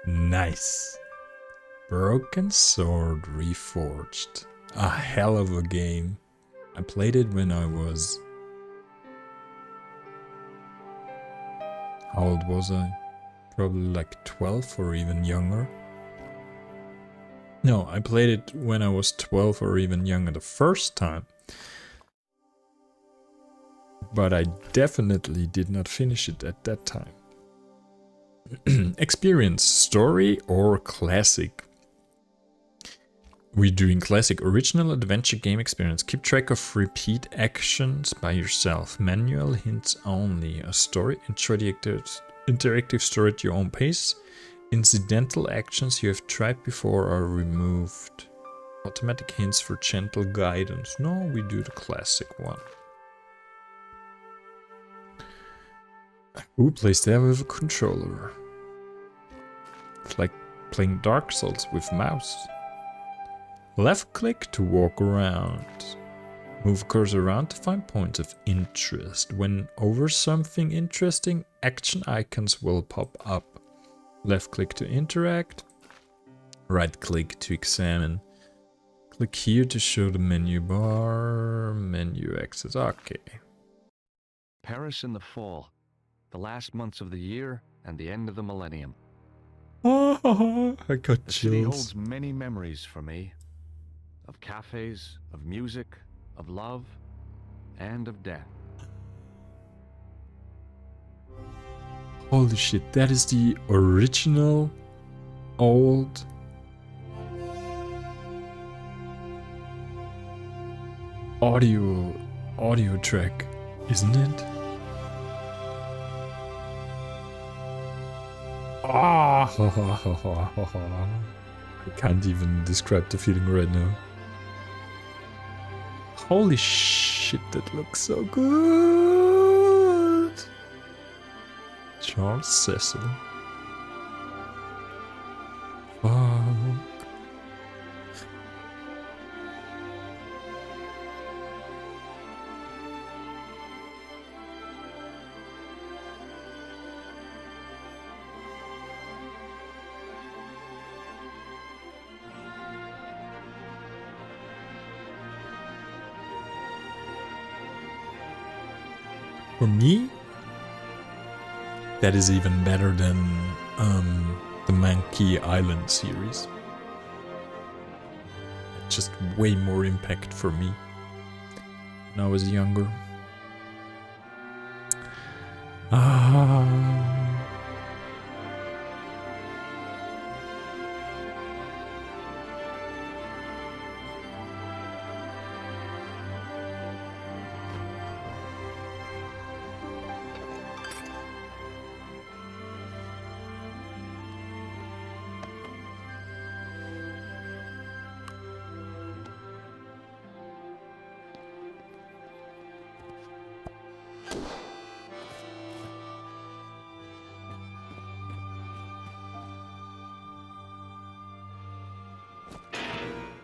Nice. Broken Sword Reforged. A hell of a game. I played it when I was... How old was I? Probably like 12 or even younger. No, I played it when I was 12 or even younger the first time. But I definitely did not finish it at that time. Experience, story or classic? We're doing classic. Original adventure game experience. Keep track of repeat actions by yourself. Manual hints only. A story. Enjoy the interactive story at your own pace. Incidental actions you have tried before are removed. Automatic hints for gentle guidance. No, we do the classic one. Who plays there with a controller? It's like playing Dark Souls with mouse. Left click to walk around. Move cursor around to find points of interest. When over something interesting, action icons will pop up. Left click to interact. Right click to examine. Click here to show the menu bar. Menu access. Okay. Paris in the fall. The last months of the year and the end of the millennium. Oh, I got The city chills. holds many memories for me. Of cafes, of music, of love, and of death. Holy shit, that is the original old audio track, isn't it? Ah, I can't even describe the feeling right now. Holy shit, that looks so good. Charles Cecil. Fuck. For me, that is even better than the Monkey Island series. Just way more impact for me when I was younger.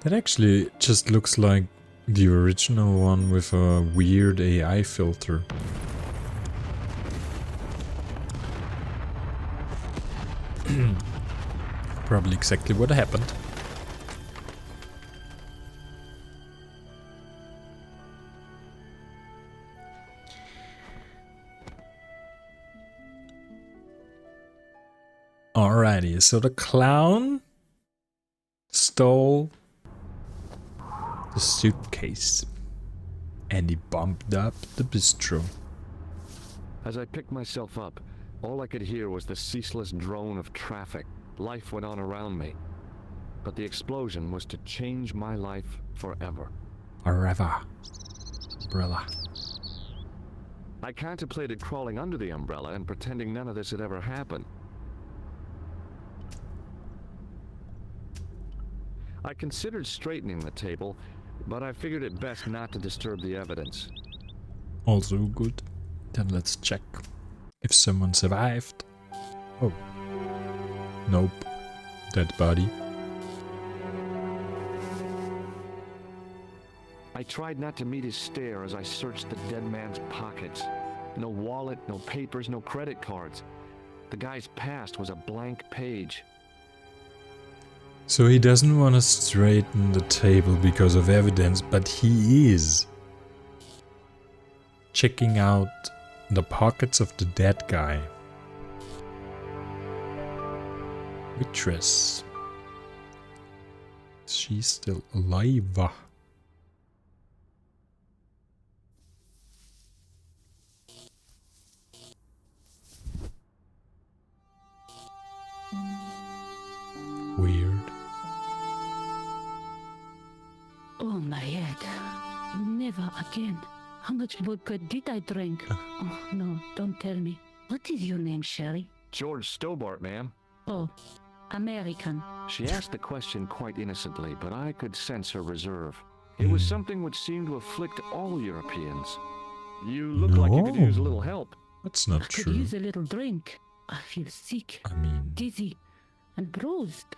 That actually just looks like the original one with a weird AI filter. Probably exactly what happened. Alrighty, so the clown stole the suitcase and he bumped up the bistro. As I picked myself up, all I could hear was the ceaseless drone of traffic. Life went on around me. But the explosion was to change my life forever. Forever. Umbrella. I contemplated crawling under the umbrella and pretending none of this had ever happened. I considered straightening the table, but I figured it best not to disturb the evidence. Also good. Then let's check if someone survived. Oh. Nope. Dead body. I tried not to meet his stare as I searched the dead man's pockets. No wallet, no papers, no credit cards. The guy's past was a blank page. So he doesn't want to straighten the table because of evidence, but he is checking out the pockets of the dead guy. Waitress. She's still alive. Weird. Oh, my head. Never again. How much vodka did I drink? Oh, no, don't tell me. What is your name, Sherry? George Stobbart, ma'am. Oh, American. She asked the question quite innocently, but I could sense her reserve. It was something which seemed to afflict all Europeans. You look like you could use a little help. That's not I could true. use a little drink. I feel sick, I mean, dizzy, and bruised.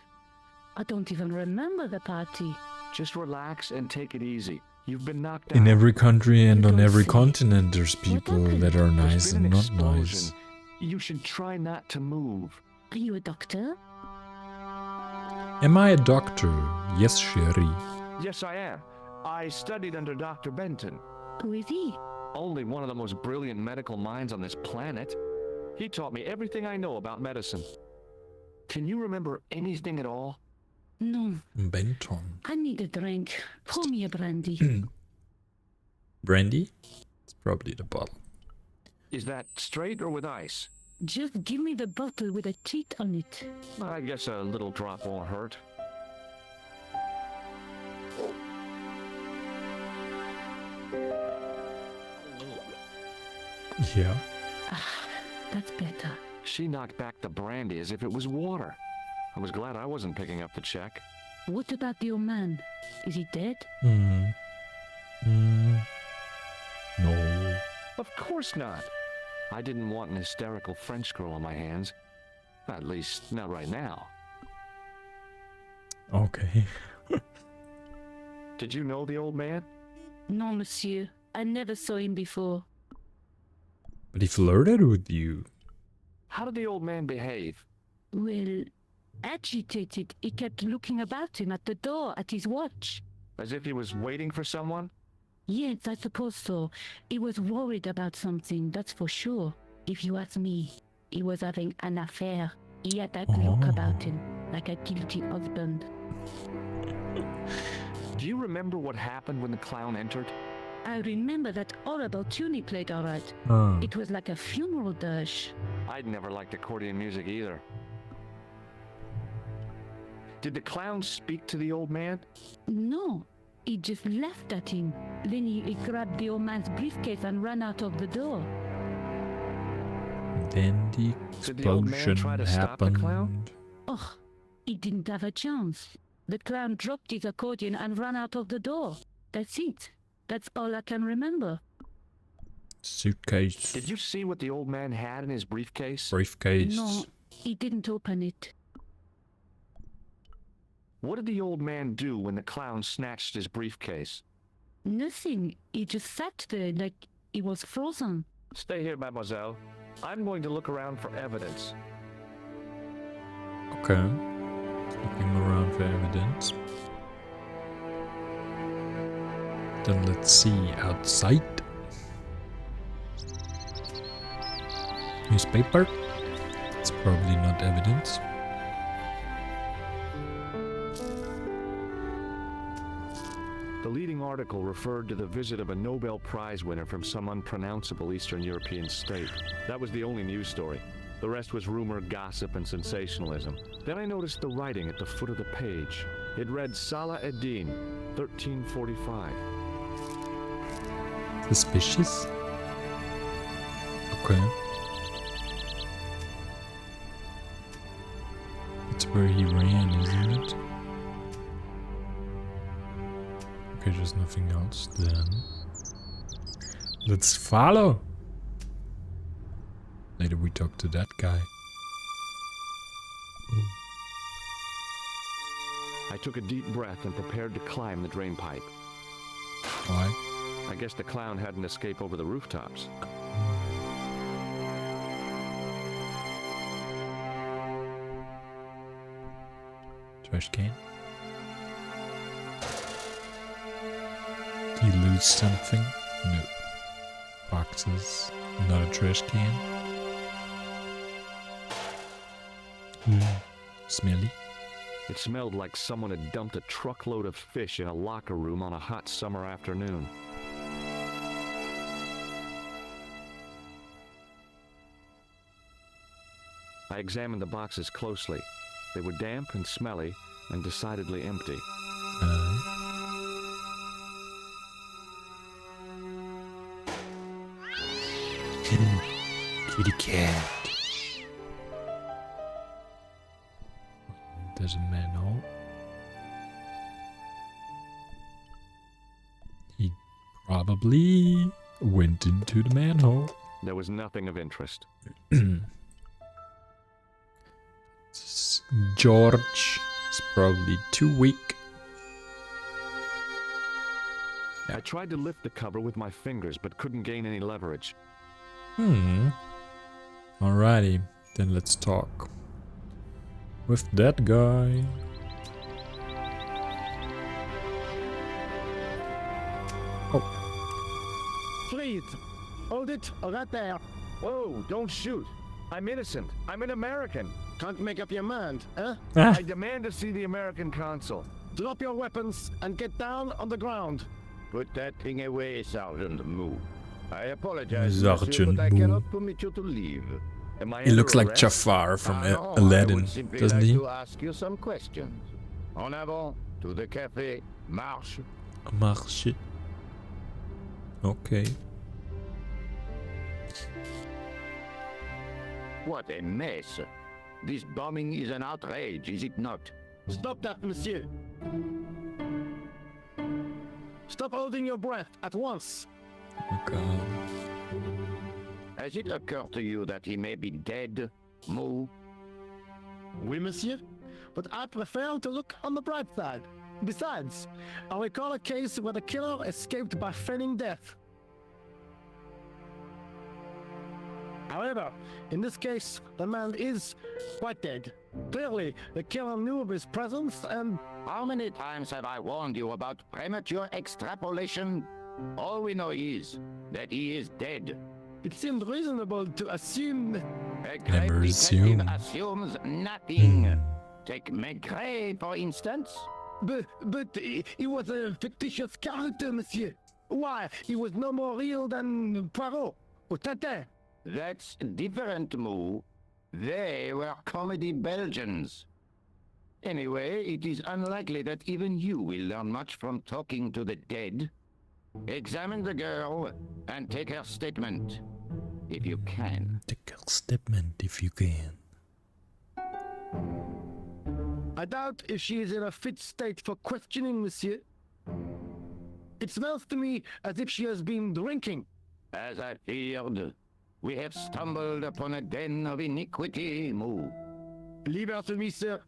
I don't even remember the party. Just relax and take it easy. You've been knocked out. in every country and on don't every say. continent, there's people that are There's nice been and an not nice. explosion. You should try not to move. Are you a doctor? Am I a doctor? Yes, Sherry. Yes, I am. I studied under Dr. Benton. Who is he? Only one of the most brilliant medical minds on this planet. He taught me everything I know about medicine. Can you remember anything at all? No, Benton. I need a drink. Pour me a brandy. Brandy? It's probably the bottle. Is that straight or with ice? Just give me the bottle with a teeth on it. I guess a little drop won't hurt. Yeah. That's better. She knocked back the brandy as if it was water. I was glad I wasn't picking up the check. What about the old man? Is he dead? No. Of course not. I didn't want an hysterical French girl on my hands. At least, not right now. Okay. Did you know the old man? No, monsieur. I never saw him before. But he flirted with you. How did the old man behave? Well, agitated. He kept looking about him at the door, at his watch. As if he was waiting for someone? Yes, I suppose so. He was worried about something, that's for sure. If you ask me, he was having an affair. He had that look about him, like a guilty husband. Do you remember what happened when the clown entered? I remember that horrible tune he played all right. Oh. It was like a funeral dirge. I'd never liked accordion music either. Did the clown speak to the old man? No, he just laughed at him. Then he grabbed the old man's briefcase and ran out of the door. Then the Did the old man explosion try to stop the happened. clown? Oh, he didn't have a chance. The clown dropped his accordion and ran out of the door. That's it. That's all I can remember. Suitcase. Did you see what the old man had in his briefcase? Briefcase. No, he didn't open it. What did the old man do when the clown snatched his briefcase? Nothing. He just sat there like he was frozen. Stay here, mademoiselle. I'm going to look around for evidence. Okay. Looking around for evidence. Then let's see outside. Newspaper. It's probably not evidence. The leading article referred to the visit of a Nobel Prize winner from some unpronounceable Eastern European state. That was the only news story. The rest was rumor, gossip, and sensationalism. Then I noticed the writing at the foot of the page. It read Salah ad-Din, 1345. Suspicious? Okay. That's where he ran, isn't it? Okay, there's nothing else then. Let's follow! Later we talk to that guy. Ooh. I took a deep breath and prepared to climb the drain pipe. Why? I guess the clown had an escape over the rooftops. Trash can. Do you lose something? No. Boxes. Not a trash can. Smelly. It smelled like someone had dumped a truckload of fish in a locker room on a hot summer afternoon. I examined the boxes closely. They were damp and smelly and decidedly empty. Kitty cat. There's a manhole. He probably went into the manhole. There was nothing of interest. George is probably too weak. I tried to lift the cover with my fingers, but couldn't gain any leverage. Alrighty, then let's talk with that guy. Oh. Freeze! Hold it right there. Whoa, don't shoot. I'm innocent. I'm an American. Can't make up your mind, huh? I demand to see the American consul. Drop your weapons and get down on the ground. Put that thing away, Sergeant Moo. I apologize, Sergeant monsieur, but I Moo. cannot permit you to leave. Am I He under looks like arrest? Jafar from No, Aladdin, I would simply doesn't like he? to ask you some questions. En avant, to the café, marche. Marche. Okay. What a mess. This bombing is an outrage, is it not? Stop that, monsieur. Stop holding your breath at once. Okay. Has it occurred to you that he may be dead, Moo? Oui, monsieur. But I prefer to look on the bright side. Besides, I recall a case where the killer escaped by feigning death. However, in this case, the man is quite dead. Clearly, the killer knew of his presence and... How many times have I warned you about premature extrapolation? All we know is that he is dead. it seemed reasonable to assume... A great Never detective assume. assumes nothing. Take Maigret, for instance. But he was a fictitious character, monsieur. Why, he was no more real than Poirot or Tintin. That's different, Moo. They were comedy Belgians. Anyway, it is unlikely that even you will learn much from talking to the dead. Examine the girl and take her statement, if you can. Take a statement if you can. I doubt if she is in a fit state for questioning, monsieur. It smells to me as if she has been drinking. As I feared, we have stumbled upon a den of iniquity, Moo. Leave her to me, sir.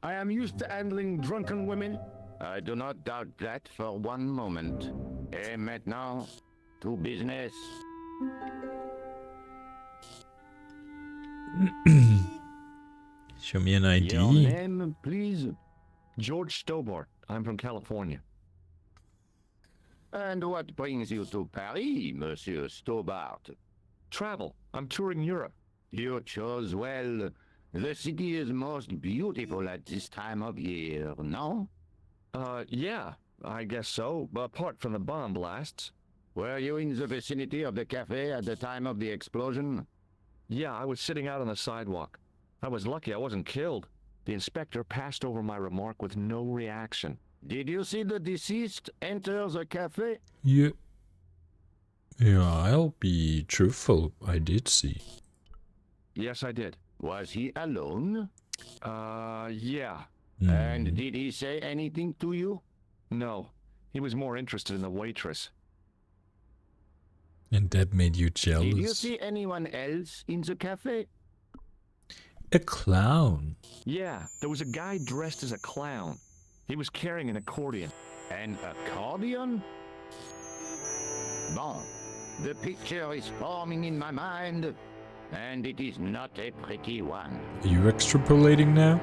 I am used to handling drunken women. I do not doubt that for one moment. Et maintenant, to business. Show me an ID. Your name, please? George Stobbart. I'm from California. And what brings you to Paris, Monsieur Stobbart? Travel. I'm touring Europe. You chose well. The city is most beautiful at this time of year, no? Yeah, I guess so, apart from the bomb blasts. Were you in the vicinity of the cafe at the time of the explosion? Yeah, I was sitting out on the sidewalk. I was lucky I wasn't killed. The inspector passed over my remark with no reaction. Did you see the deceased enter the cafe? Yeah. Yeah, I'll be truthful. I did see. Yes, I did. Was he alone? Yeah. And did he say anything to you? No. He was more interested in the waitress. And that made you jealous. Did you see anyone else in the cafe? A clown. Yeah, there was a guy dressed as a clown. He was carrying an accordion. An accordion? Bon, the picture is forming in my mind, and it is not a pretty one. Are you extrapolating now?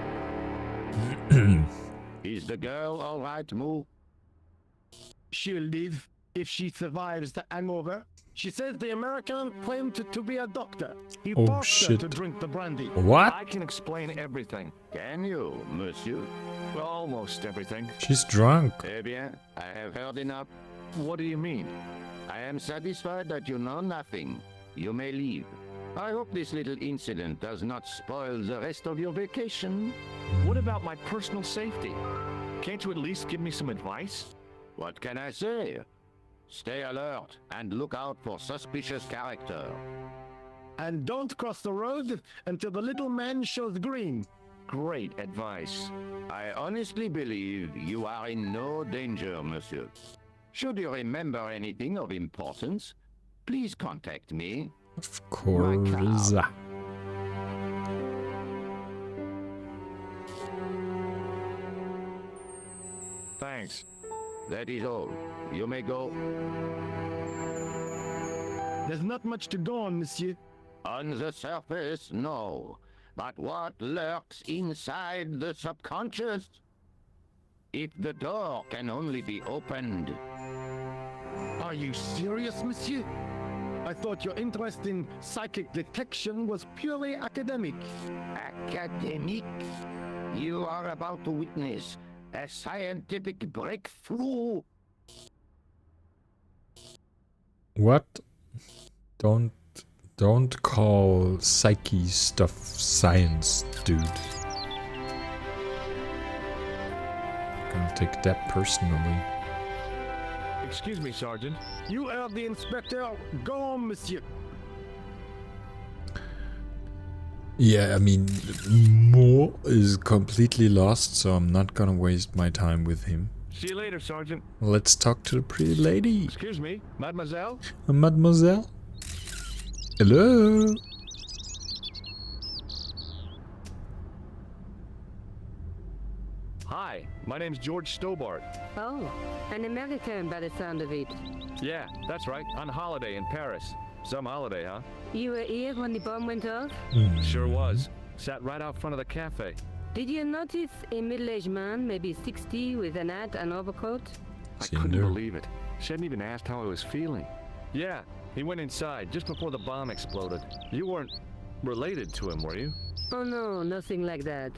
Is the girl all right, Moo? She'll live if she survives the hangover. She says the American claimed to be a doctor. He Oh, forced her shit. to drink the brandy. What? I can explain everything. Can you, monsieur? Well, almost everything. She's drunk. Eh bien, I have heard enough. What do you mean? I am satisfied that you know nothing. You may leave. I hope this little incident does not spoil the rest of your vacation. What about my personal safety? Can't you at least give me some advice? What can I say? Stay alert and look out for suspicious character. And don't cross the road until the little man shows green. Great advice. I honestly believe you are in no danger, monsieur. Should you remember anything of importance, please contact me. Of course. Thanks. That is all. You may go. There's not much to go on, monsieur. On the surface, no. But what lurks inside the subconscious? If the door can only be opened. Are you serious, monsieur? I thought your interest in psychic detection was purely academic. Academic? You are about to witness a scientific breakthrough. What? Don't call psyche stuff science, dude. I'm gonna take that personally. Excuse me, Sergeant. You are the inspector. Go on, monsieur. Yeah, I mean, Mo is completely lost, so I'm not gonna waste my time with him. See you later, Sergeant. Let's talk to the pretty lady. Excuse me, mademoiselle? Mademoiselle? Hello? Hi, my name's George Stobbart. Oh, an American by the sound of it. Yeah, that's right. On holiday in Paris. Some holiday, huh? You were here when the bomb went off? Sure was. Sat right out front of the cafe. Did you notice a middle-aged man, maybe 60, with an hat and overcoat? I Cinder. couldn't believe it. She hadn't even asked how I was feeling. Yeah, he went inside just before the bomb exploded. You weren't related to him, were you? Oh no, nothing like that.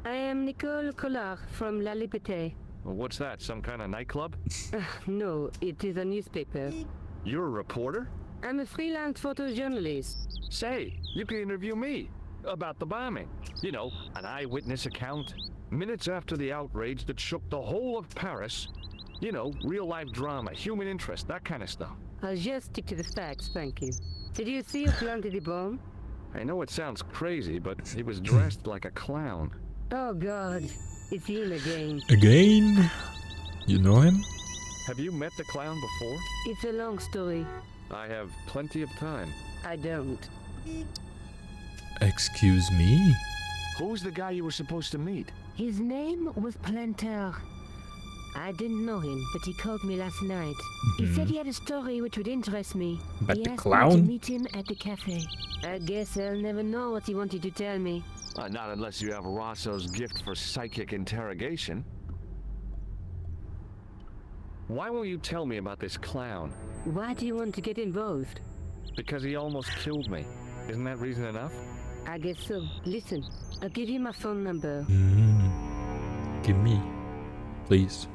I am Nicole Collard from La Liberté. Well, what's that, some kind of nightclub? No, it is a newspaper. You're a reporter? I'm a freelance photojournalist. Say, you can interview me about the bombing. You know, an eyewitness account. Minutes after the outrage that shook the whole of Paris. You know, real-life drama, human interest, that kind of stuff. I'll just stick to the facts, thank you. Did you see who planted the bomb? I know it sounds crazy, but he was dressed like a clown. Oh God, it's him again. Again? You know him? Have you met the clown before? It's a long story. I have plenty of time. I don't. Excuse me? Who's the guy you were supposed to meet? His name was Planter. I didn't know him, but he called me last night. He said he had a story which would interest me. But He the asked me to clown? meet him at the cafe. I guess I'll never know what he wanted to tell me. Not unless you have Rosso's gift for psychic interrogation. Why won't you tell me about this clown? Why do you want to get involved? Because he almost killed me. Isn't that reason enough? I guess so. Listen, I'll give you my phone number. Give me. Please.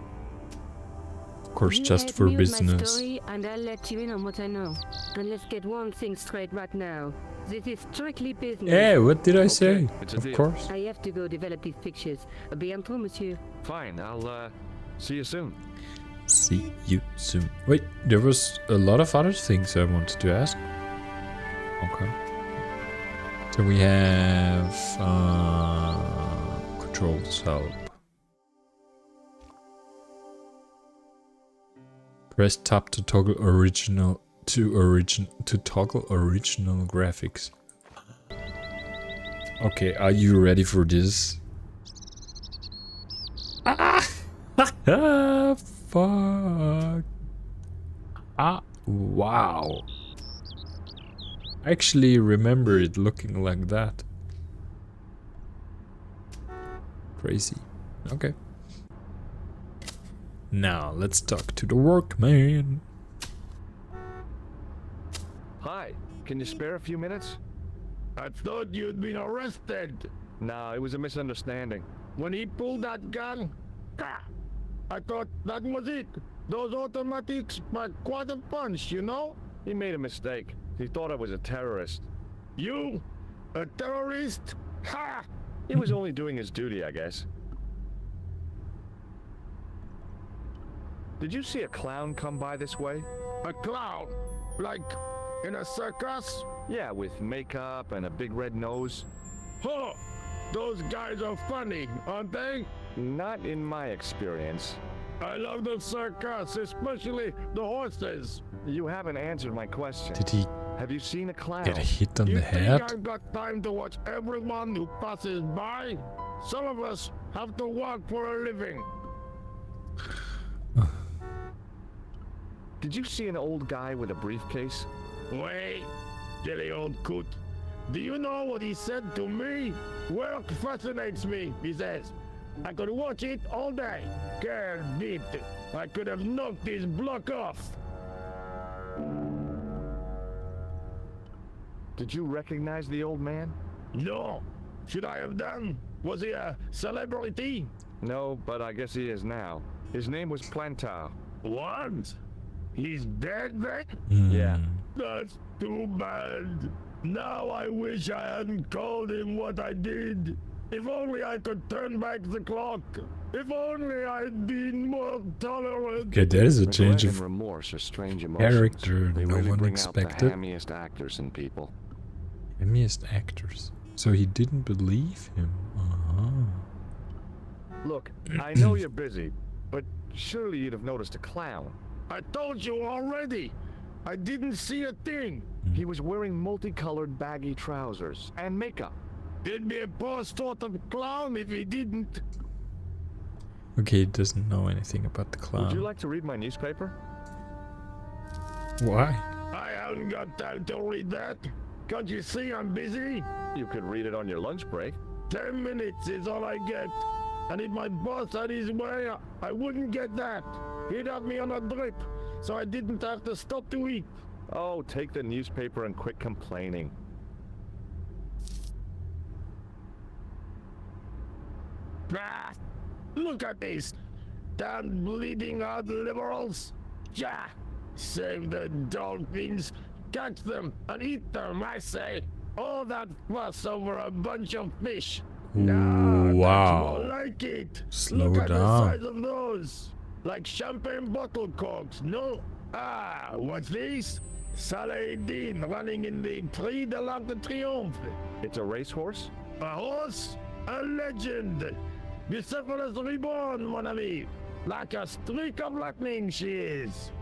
Of course, You just help for me with my business. story, and I'll let you in on what I know. And let's get one thing straight right now. This is strictly business. Yeah, what did I say? it's a Of deal. course. I have to go develop these pictures. À bientôt, monsieur. Fine, I'll see you soon. See you soon. Wait, there was a lot of other things I wanted to ask. Okay. So we have controls help. Press tab to toggle to toggle original graphics. Okay, are you ready for this? Fuck. Wow. I actually remember it looking like that. Crazy. Okay. Now let's talk to the workman. Hi, can you spare a few minutes? I thought you'd been arrested. No, it was a misunderstanding. When he pulled that gun, I thought that was it. Those automatics pack quite a punch, you know? He made a mistake. He thought I was a terrorist. You? A terrorist? Ha! He was only doing his duty, I guess. Did you see a clown come by this way? A clown? Like in a circus? Yeah, with makeup and a big red nose. Huh! Those guys are funny, aren't they? Not in my experience. I love the circus, especially the horses. You haven't answered my question. Did he Have you seen a clown? get hit on You the think head? I've got time to watch everyone who passes by? Some of us have to work for a living. Did you see an old guy with a briefcase? Wait, silly old coot. Do you know what he said to me? Work fascinates me, he says. I could watch it all day. Quelle vite. I could have knocked his block off. Did you recognize the old man? No. Should I have done? Was he a celebrity? No, but I guess he is now. His name was Plantar. What? He's dead then? Yeah. That's too bad. Now I wish I hadn't called him what I did. If only I could turn back the clock. If only I'd been more tolerant. Okay, there is a change Regret and of remorse are strange emotions. character They no really one bring expected. out the hammiest actors in people. Happiest actors. So he didn't believe him. Look, I know you're busy, but surely you'd have noticed a clown. I told you already. I didn't see a thing. He was wearing multicolored baggy trousers and makeup. He'd be a poor sort of clown if he didn't. Okay, he doesn't know anything about the clown. Would you like to read my newspaper? Why? I haven't got time to read that. Can't you see I'm busy? You could read it on your lunch break. 10 minutes is all I get. And if my boss had his way, I wouldn't get that. He'd have me on a drip, so I didn't have to stop to eat. Oh, take the newspaper and quit complaining. Ah, look at this. Damn bleeding heart liberals. Yeah, save the dolphins. Catch them and eat them, I say. All that fuss over a bunch of fish. Nah, wow. that's more like it. Slow Look at down. the size of those. Like champagne bottle corks, no? Ah, what's this? Saladin running in the Prix de l'Arc de Triomphe. It's a racehorse? A horse? A legend. Bucephalus reborn, mon ami. Like a streak of lightning she is.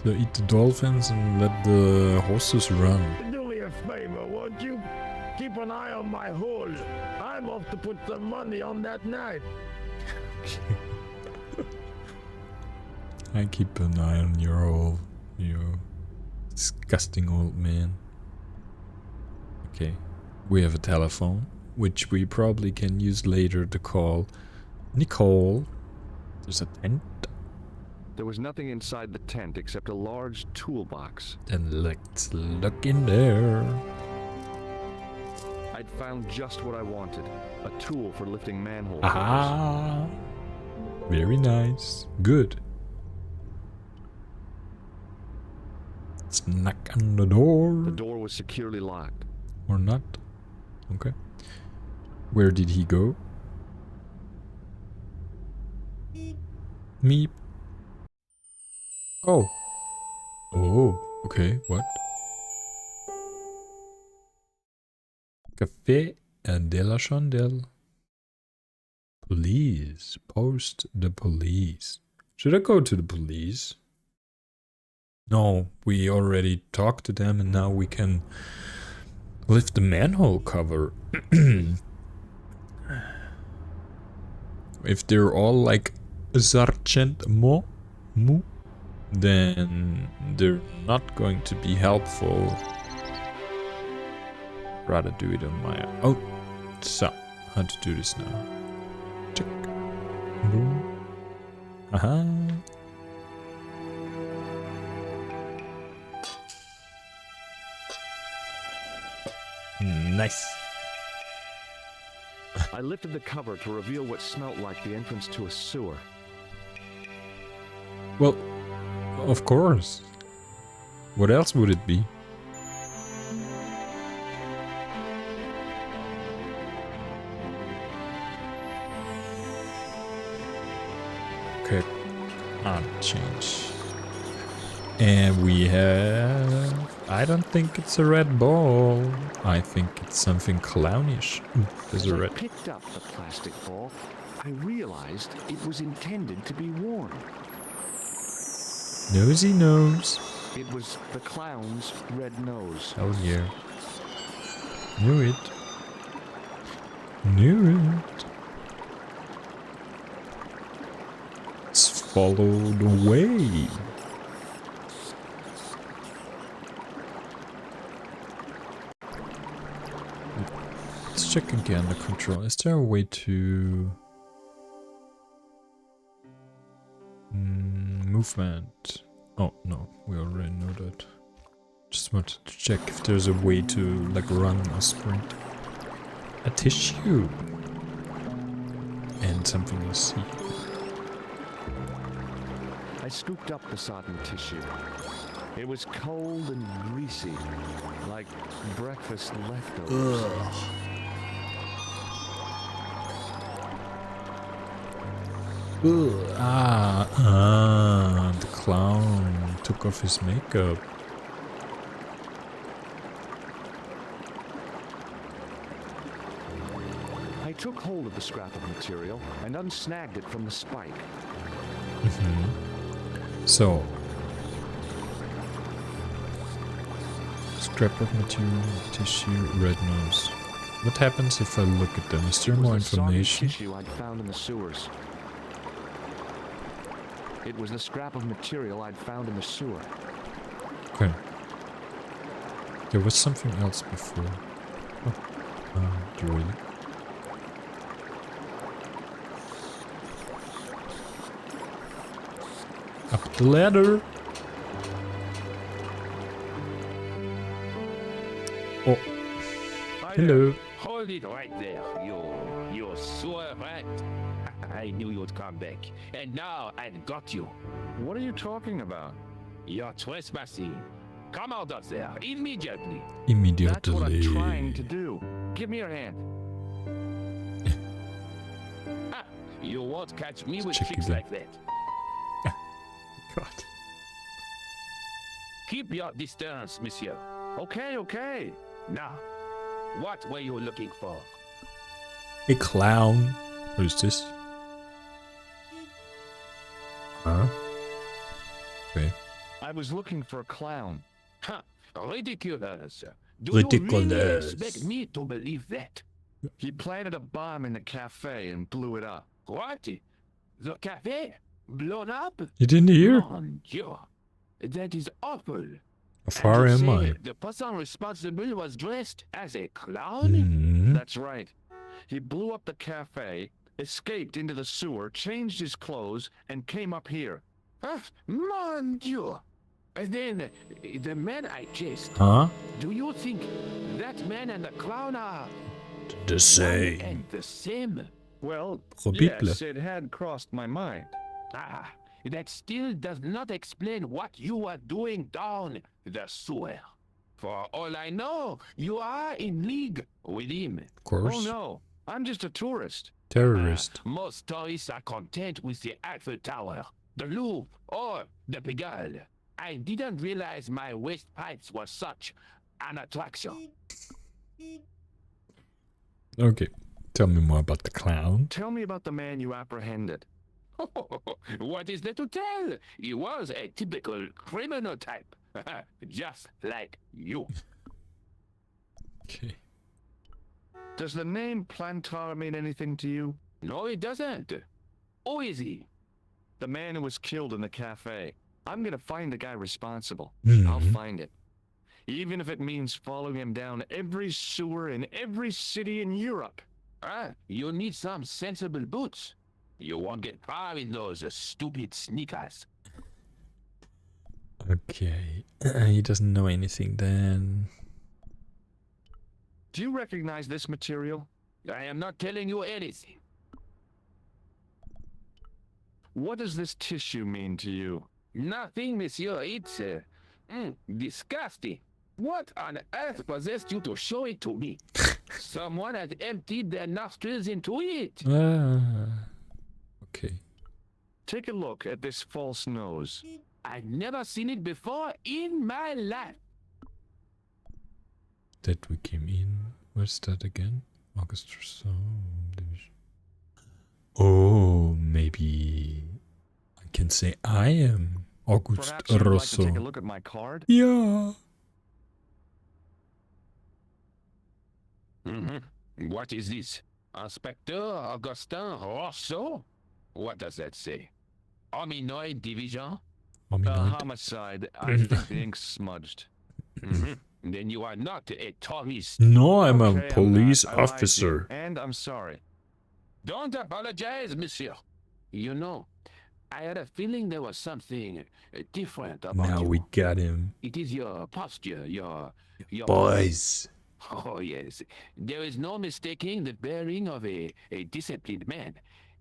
So eat the dolphins and let the horses run. Do me a favor, won't you? Keep an eye on my hole. I'm off to put some money on that night. I keep an eye on your hole, you disgusting old man. Okay, we have a telephone, which we probably can use later to call Nicole. There's a tent. There was nothing inside the tent except a large toolbox. Then let's look in there. I'd found just what I wanted. A tool for lifting manhole covers. Ah, very nice. Good. Let's knock on the door. The door was securely locked. Or not. Okay. Where did he go? Meep. Oh. Oh, okay. What? Café de la Chandelle. Police. Post the police. Should I go to the police? No, we already talked to them and now we can lift the manhole cover. If they're all like Sergeant Mu, then they're not going to be helpful. rather do it on my own. Oh, so how to do this now? Check. Boom. Aha. Nice. I lifted the cover to reveal what smelt like the entrance to a sewer. Well, of course. What else would it be? Okay, change. And we have... I don't think it's a red ball. I think it's something clownish. Ooh, there's As a I red... picked up the plastic ball, I realized it was intended to be worn. Nosy nose. It was the clown's red nose. Hell yeah. Knew it. Knew it. Let's follow the way. Let's check again the control. Is there a way to... movement? Oh, no, we already know that. Just wanted to check if there's a way to, like, run a sprint. A tissue! And something to see. I scooped up the sodden tissue. It was cold and greasy, like breakfast leftovers. Ugh. The clown took off his makeup. I took hold of the scrap of material and unsnagged it from the spike. So, scrap of material, tissue, red nose. What happens if I look at them? Is there more information? Tissue I'd found in the sewers. It was the scrap of material I'd found in the sewer. Okay. There was something else before. Really? Up the ladder. Oh. Hello. Hold it right there, you sewer rat. I knew you'd come back, and now I've got you. What are you talking about? You're trespassing. Come out of there immediately. That's what I'm Immediately. trying to do. Give me your hand. You won't catch me with Check tricks again. like that. God. Keep your distance, monsieur. Okay, okay. Now, what were you looking for? A clown. What is this? Huh? Okay. I was looking for a clown. Huh, ridiculous. Do you really expect me to believe that? He planted a bomb in the cafe and blew it up. What? The cafe? Blown up? You didn't hear? Mon Dieu. That is awful. How far And you am say I? The person responsible was dressed as a clown? Mhm. That's right. He blew up the cafe, escaped into the sewer, changed his clothes, and came up here. Mon Dieu. And then, the man I chased, Huh? do you think that man and the clown are The one same. and the same? Well, Probable. yes, it had crossed my mind. That still does not explain what you are doing down the sewer. For all I know, you are in league with him. Of course. Oh no, I'm just a tourist. Terrorist. Most tourists are content with the Eiffel Tower, the Louvre, or the Pigalle. I didn't realize my waste pipes were such an attraction. Okay. Tell me more about the clown. Tell me about the man you apprehended. What is there to tell? He was a typical criminal type, just like you. Okay. Does the name Plantar mean anything to you? No, it doesn't. Who is he? The man who was killed in the cafe. I'm gonna find the guy responsible. Mhm. I'll find it. even if it means following him down every sewer in every city in Europe. You need some sensible boots. You won't get far in those stupid sneakers. Okay. He doesn't know anything then. Do you recognize this material? I am not telling you anything. What does this tissue mean to you? Nothing, monsieur. It's disgusting. What on earth possessed you to show it to me? Someone has emptied their nostrils into it. Okay. Take a look at this false nose. I've never seen it before in my life. That we came in. Where's that again? August or so. Oh, maybe I can say I am August Perhaps you'd like to Rosso. take a look at my card? Yeah. What is this? Inspector Augustin Rosso? What does that say? Hominoid Division? Hominoid. Homicide. I think the ink's smudged. Then you are not a tourist. No, I'm Okay, a police not. I lied to you, officer. and I'm sorry. Don't apologize, monsieur. You know, I had a feeling there was something different about Now you. we got him. It is your posture, your Boys. Oh, yes. There is no mistaking the bearing of a disciplined man.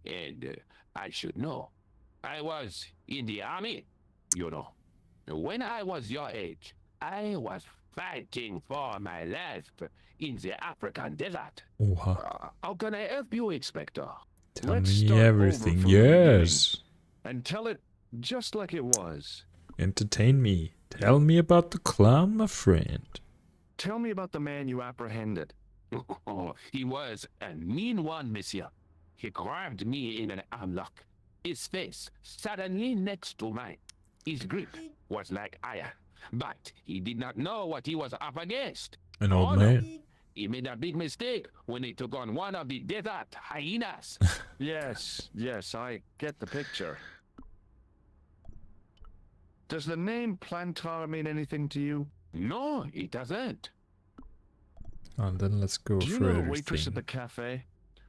And I should know. I was in the army, you know. When I was your age, I was fighting for my life in the African desert. Oha. How can I help you, Inspector? Tell Let's me start over everything. from the Yes. And tell it just like it was. Entertain me. Tell me about the clown, my friend. Tell me about the man you apprehended. Oh, he was a mean one, monsieur. He grabbed me in an armlock. His face suddenly next to mine. His grip was like iron, but he did not know what he was up against. An old Oh, no. man. He made a big mistake when he took on one of the desert hyenas. Yes, I get the picture. Does the name Plantar mean anything to you? No, it doesn't. And then let's go Do you for know the waitress at everything. the cafe?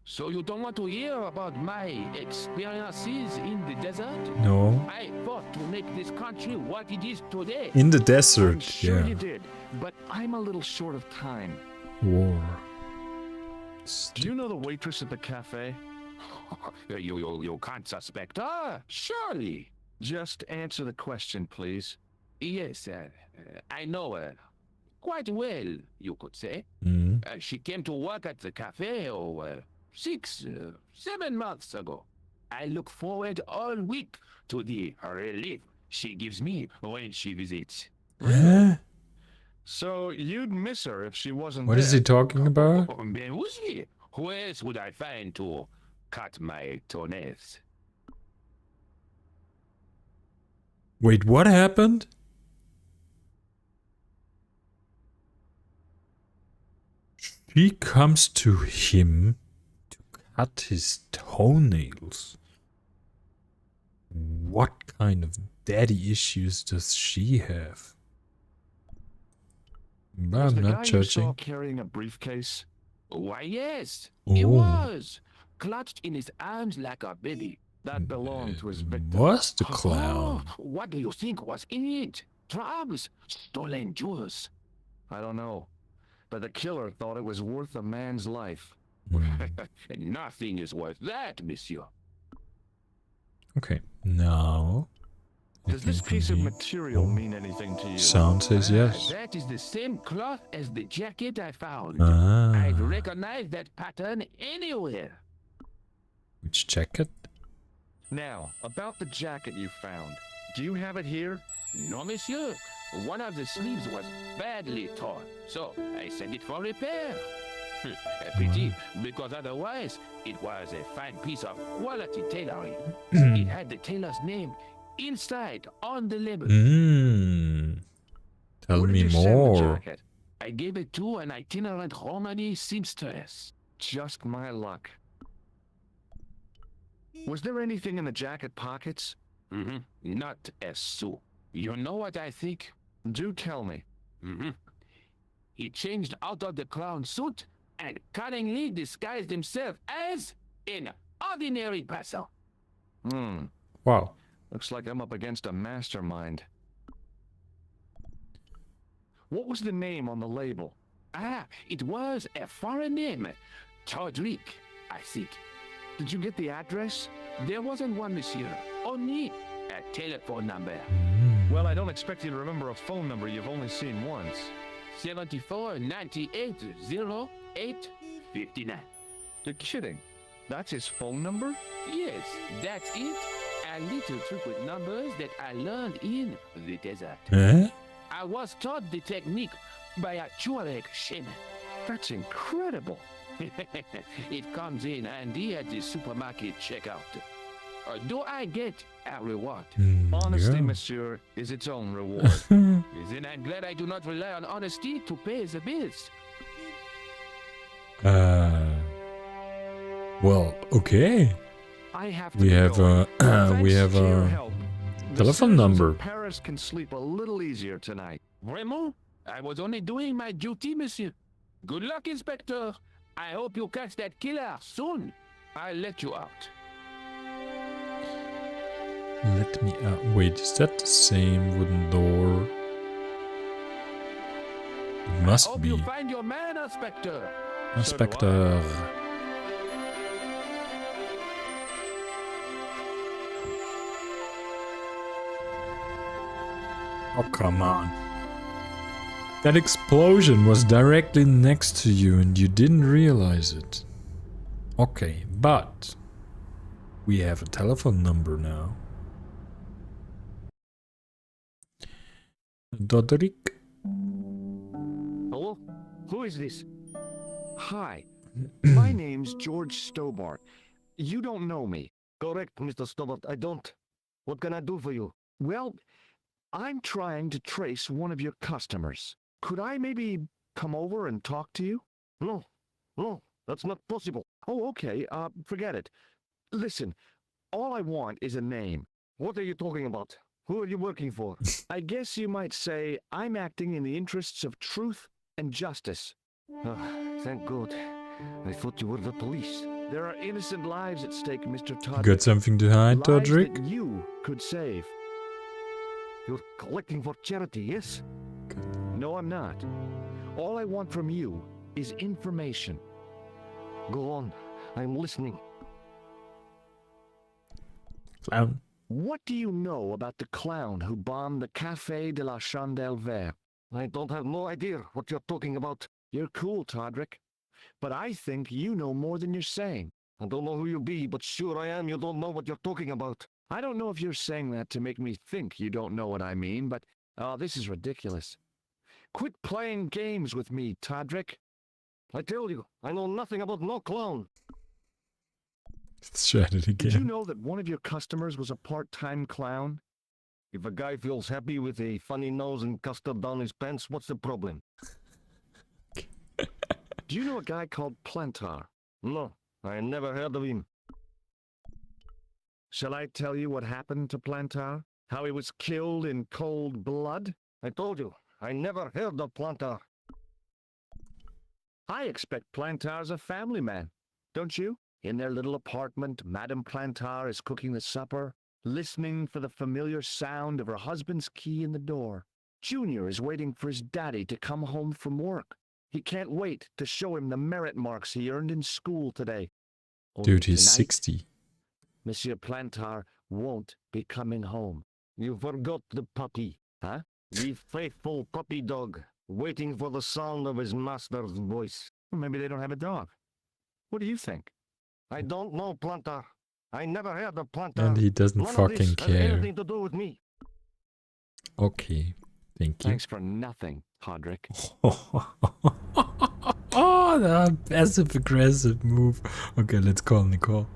So you don't want to hear about my experiences in the desert? No. I fought to make this country what it is today. In the I'm desert. sure Yeah. you did, but I'm a little short of time. War. Do you know the waitress at the cafe? You can't suspect her, surely. Just answer the question, please. Yes, I know her quite well, you could say. Mm. She came to work at the cafe 6, 7 months ago. I look forward all week to the relief she gives me when she visits. Huh? So you'd miss her if she wasn't What there. is he talking about? Ben oui. Who else would I find to cut my toenails? Wait, what happened? She comes to him to cut his toenails. What kind of daddy issues does she have? But Was I'm the not guy you saw judging. carrying a briefcase? Why, yes. Oh. He was. Clutched in his arms like a baby. That belonged to his victim. Was the clown? Oh, what do you think was in it? Drugs, stolen jewels. I don't know. But the killer thought it was worth a man's life. Nothing is worth that, monsieur. Okay, now. Does this piece of Okay. material Oh. mean anything to you? Sound says yes. That is the same cloth as the jacket I found. Ah. I'd recognize that pattern anywhere. Which jacket? Now, about the jacket you found. Do you have it here? No, monsieur. One of the sleeves was badly torn, so I sent it for repair. Pity, because otherwise it was a fine piece of quality tailoring. It had the tailor's name inside on the label. Tell Where did me you send the more. jacket? I gave it to an itinerant Romani seamstress. Just my luck. Was there anything in the jacket pockets? Not a sou. You know what I think? Do tell me. He changed out of the clown suit and cunningly disguised himself as an ordinary person. Wow. Looks like I'm up against a mastermind. What was the name on the label? Ah, it was a foreign name. Todrick, I think. Did you get the address? There wasn't one, monsieur. Only a telephone number. Well, I don't expect you to remember a phone number you've only seen once. 74 98 08 59. You're kidding. That's his phone number? Yes, that's it. A little trick with numbers that I learned in the desert. Eh? I was taught the technique by a Tuareg shaman. That's incredible. It comes in handy at the supermarket checkout. Do I get a reward? Honesty, Yeah. monsieur, is its own reward. Then I'm glad I do not rely on honesty to pay the bills. Well, okay. I have to We be have going. we Thanks have to your a help, the telephone citizens number. of Paris can sleep a little easier tonight. Vraiment? I was only doing my duty, monsieur. Good luck, Inspector. I hope you catch that killer soon. I'll let you out. Let me out. Wait, is that the same wooden door? It must Hope be. you find your man, Inspector. Inspector. Oh, come on. That explosion was directly next to you and you didn't realize it. Okay, but we have a telephone number now. Dodrik? Hello? Who is this? Hi. My name's George Stobbart. You don't know me. Correct, Mr. Stobbart. I don't. What can I do for you? Well, I'm trying to trace one of your customers. Could I maybe come over and talk to you? No, that's not possible. Oh, okay. Forget it. Listen, all I want is a name. What are you talking about? Who are you working for? I guess you might say I'm acting in the interests of truth and justice. Thank God. I thought you were the police. There are innocent lives at stake, Mr. Todd. Got something to hide, Lives Dodrik? that you could save. You're collecting for charity, yes? No, I'm not. All I want from you is information. Go on. I'm listening. Clown. What do you know about the clown who bombed the Café de la Chandelle Verte? I don't have no idea what you're talking about. You're cool, Todrick. But I think you know more than you're saying. I don't know who you be, but sure I am you don't know what you're talking about. I don't know if you're saying that to make me think you don't know what I mean, but this is ridiculous. Quit playing games with me, Todrick. I tell you, I know nothing about no clown. Let's try it again. Did you know that one of your customers was a part-time clown? If a guy feels happy with a funny nose and custard down his pants, what's the problem? Do you know a guy called Plantar? No, I never heard of him. Shall I tell you what happened to Plantar? How he was killed in cold blood? I told you, I never heard of Plantar. I expect Plantar's a family man, don't you? In their little apartment, Madame Plantar is cooking the supper, listening for the familiar sound of her husband's key in the door. Junior is waiting for his daddy to come home from work. He can't wait to show him the merit marks he earned in school today. Only Dude, he's tonight, 60. Monsieur Plantar won't be coming home. You forgot the puppy. Huh? The faithful puppy dog, waiting for the sound of his master's voice. Well, maybe they don't have a dog. What do you think? I don't know Plantar. I never heard of Plantar. And he doesn't None of fucking this has care. anything to do with me. Okay, thank you. Thanks for nothing, Todrick. Oh, the passive aggressive move. Okay, let's call Nicole.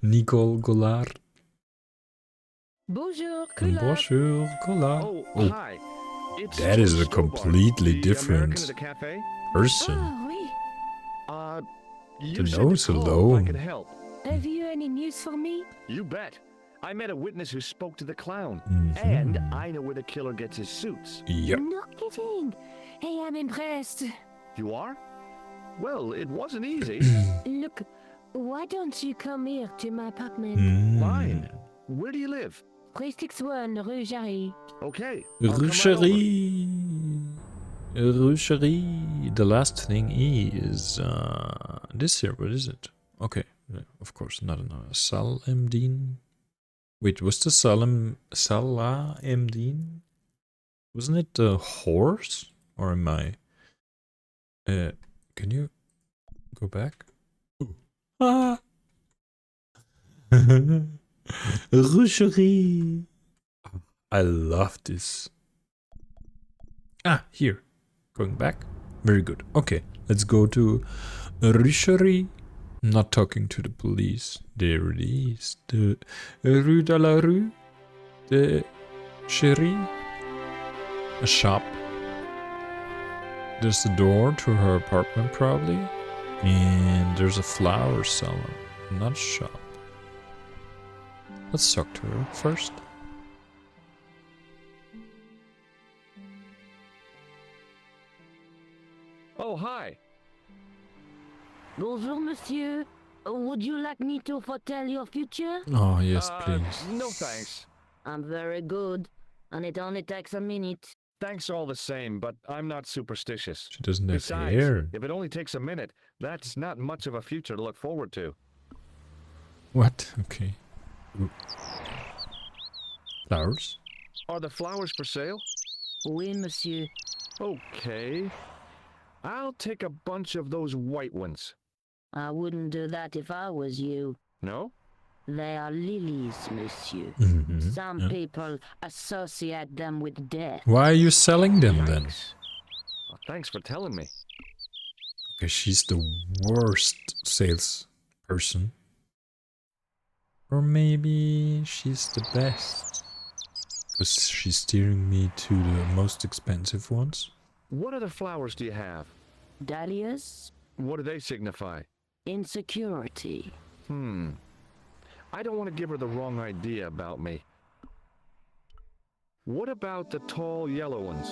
Nicole Goulart. Bonjour, Culotte. Bonjour, Goulart. Oh, hi. It's That is a Stobbart, completely the different American at the cafe. person. Ah, oui. You The said nose to call if alone. I could help. Have you any news for me? You bet. I met a witness who spoke to the clown. Mhm. And I know where the killer gets his suits. Yep. No kidding. Hey, I'm impressed. You are? Well, it wasn't easy. Look, why don't you come here to my apartment? Fine. Where do you live? 361 Rue Jarry. Okay. I'll come right over. Rucherie. The last thing is this here. What is it? Okay, yeah, of course, not another Salemdin. Wait, was the Salamdin? Wasn't it the horse? Or am I? Can you go back? Ah. Rucherie. I love this. Ah, here. Going back. Very good. Okay, let's go to Rucherie. Not talking to the police. There it is. The Rue de la Rue. The Cherie. A shop. There's the door to her apartment, probably. And there's a flower salon, not a shop. Let's talk to her first. Oh, hi. Bonjour, monsieur. Would you like me to foretell your future? Oh, yes, please. No thanks. I'm very good, and it only takes a minute. Thanks all the same, but I'm not superstitious. She doesn't have Besides, hair. if it only takes a minute, that's not much of a future to look forward to. What? Okay. Ooh. Flowers? Are the flowers for sale? Oui, monsieur. Okay. I'll take a bunch of those white ones. I wouldn't do that if I was you. No? They are lilies, monsieur. Mm-hmm. Some Yeah. people associate them with death. Why are you selling them then? Thanks. Well, thanks for telling me. Okay, she's the worst salesperson. Or maybe she's the best. Because she's steering me to the most expensive ones. What other flowers do you have? Dahlias? What do they signify? Insecurity. I don't want to give her the wrong idea about me. What about the tall yellow ones?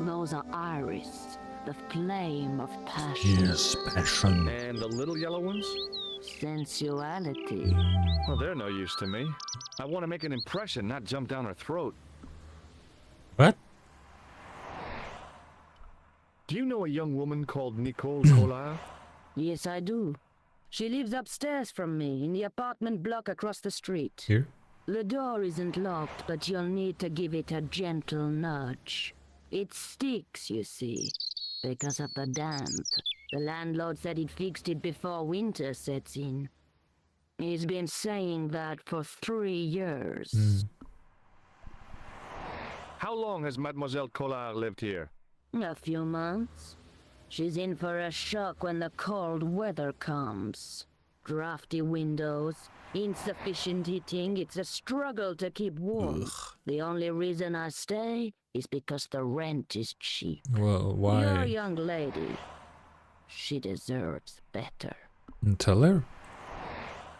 Those are iris, the flame of passion. Yes, passion. And the little yellow ones? Sensuality. Well, they're no use to me. I want to make an impression, not jump down her throat. What? Do you know a young woman called Nicole Collard? Yes, I do. She lives upstairs from me, in the apartment block across the street. Here? The door isn't locked, but you'll need to give it a gentle nudge. It sticks, you see, because of the damp. The landlord said he'd fixed it before winter sets in. He's been saying that for 3 years. How long has Mademoiselle Collard lived here? A few months. She's in for a shock when the cold weather comes. Drafty windows, insufficient heating, it's a struggle to keep warm. Ugh. The only reason I stay is because the rent is cheap. Well, why? Your young lady, she deserves better. Tell her.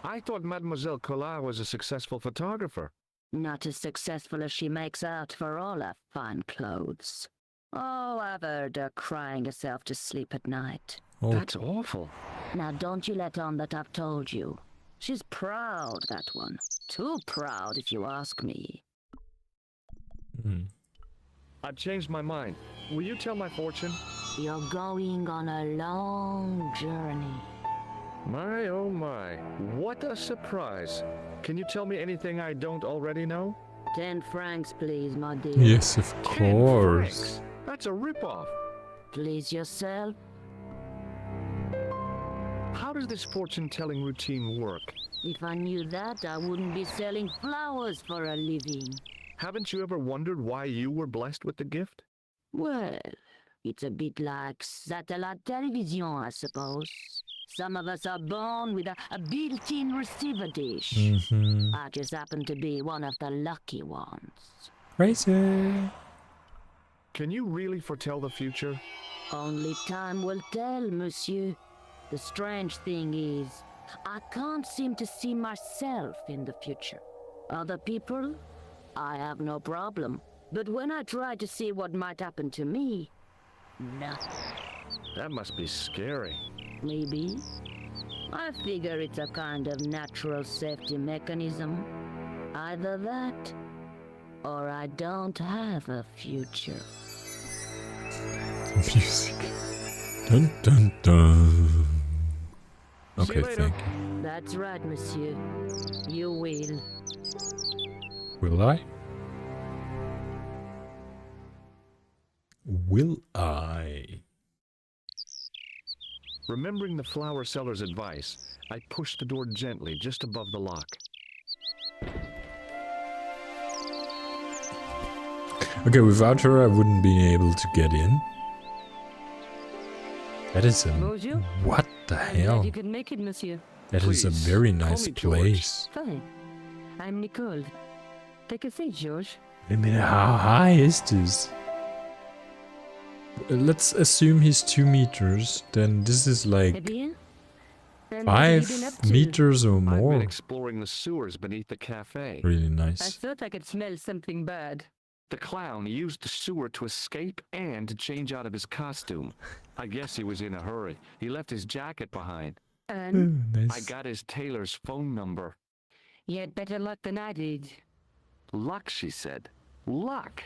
I thought Mademoiselle Collard was a successful photographer. Not as successful as she makes out for all her fine clothes. Oh, I've heard her crying herself to sleep at night. Oh, That's awful. Now don't you let on that I've told you. She's proud, that one. Too proud, if you ask me. I've changed my mind. Will you tell my fortune? You're going on a long journey. My, oh my. What a surprise. Can you tell me anything I don't already know? 10 francs, please, my dear. yes, of 10 course. francs. That's a ripoff. Please yourself. How does this fortune-telling routine work? If I knew that, I wouldn't be selling flowers for a living. Haven't you ever wondered why you were blessed with the gift? Well, it's a bit like satellite television, I suppose. Some of us are born with a built-in receiver dish. I just happen to be one of the lucky ones. Crazy. Can you really foretell the future? Only time will tell, monsieur. The strange thing is, I can't seem to see myself in the future. Other people, I have no problem. But when I try to see what might happen to me, nothing. That must be scary. Maybe. I figure it's a kind of natural safety mechanism. Either that, or I don't have a future. Music. Dun dun dun. See Okay, you later. thank you. That's right, monsieur. You will. Will I? Will I? Remembering the flower seller's advice, I pushed the door gently just above the lock. Okay, without her I wouldn't be able to get in. That is a... Bonjour. What the I'm hell? glad you could make it, monsieur. That is a Please, very call nice me George. place. Fine. I'm Nicole. Take a seat, George. I mean, how high is this? Let's assume he's 2 meters, then this is Eh like bien? And what have you been up 5 to? meters or I've more. been exploring the sewers beneath the cafe. Really I nice. thought I could smell something bad. The clown used the sewer to escape and to change out of his costume. I guess he was in a hurry. He left his jacket behind. And I Nice. got his tailor's phone number. you had better luck than I did. Luck, she said. Luck.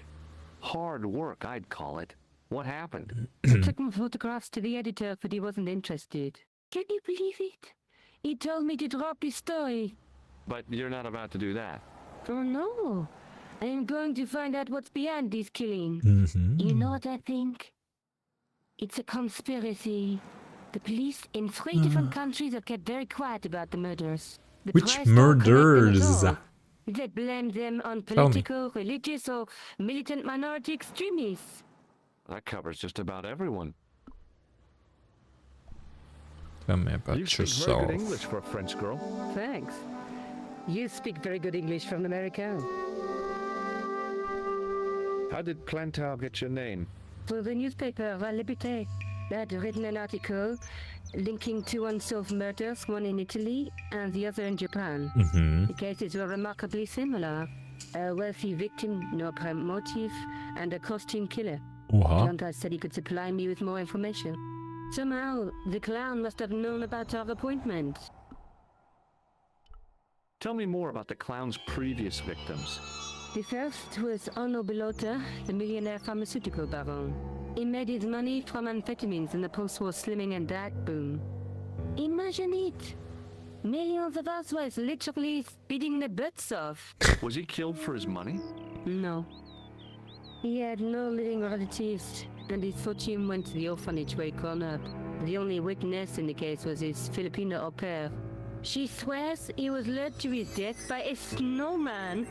Hard work, I'd call it. What happened? I took my photographs to the editor, but he wasn't interested. Can you believe it? He told me to drop his story. But you're not about to do that. Oh no. I am going to find out what's behind this killing. Mm-hmm. You know what I think? It's a conspiracy. The police in 3 different countries have kept very quiet about the murders. The Which press don't connect them at murders? all. They blame them on Tell me. political, religious, or militant minority extremists. That covers just about everyone. Tell me about You speak yourself. very good English for a French girl. Thanks. You speak very good English from America. How did Plantal get your name? For the newspaper, La Liberté, they had written an article linking 2 unsolved murders, one in Italy and the other in Japan. Mm-hmm. The cases were remarkably similar. A wealthy victim, no apparent motive, and a costume killer. Uh-huh. Plantal said he could supply me with more information. Somehow, the clown must have known about our appointment. Tell me more about the clown's previous victims. The first was Arno Bellotta, the millionaire pharmaceutical baron. He made his money from amphetamines in the post-war slimming and diet boom. Imagine it! Millions of housewives literally speeding their butts off. Was he killed for his money? No. He had no living relatives, and his fortune went to the orphanage where he grown up. The only witness in the case was his Filipino au pair. She swears he was led to his death by a snowman.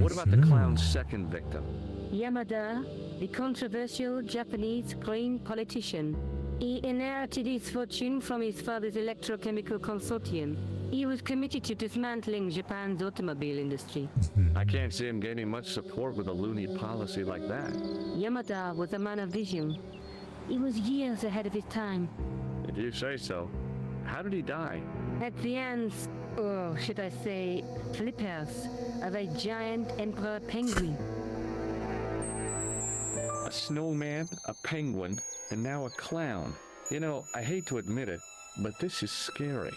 What about the clown's second victim? Yamada, the controversial Japanese green politician. He inherited his fortune from his father's electrochemical consortium. He was committed to dismantling Japan's automobile industry. I can't see him gaining much support with a loony policy like that. Yamada was a man of vision. He was years ahead of his time. If you say so. How did he die? At the hands, or should I say, flippers, of a giant emperor penguin. A snowman, a penguin, and now a clown. You know, I hate to admit it, but this is scary.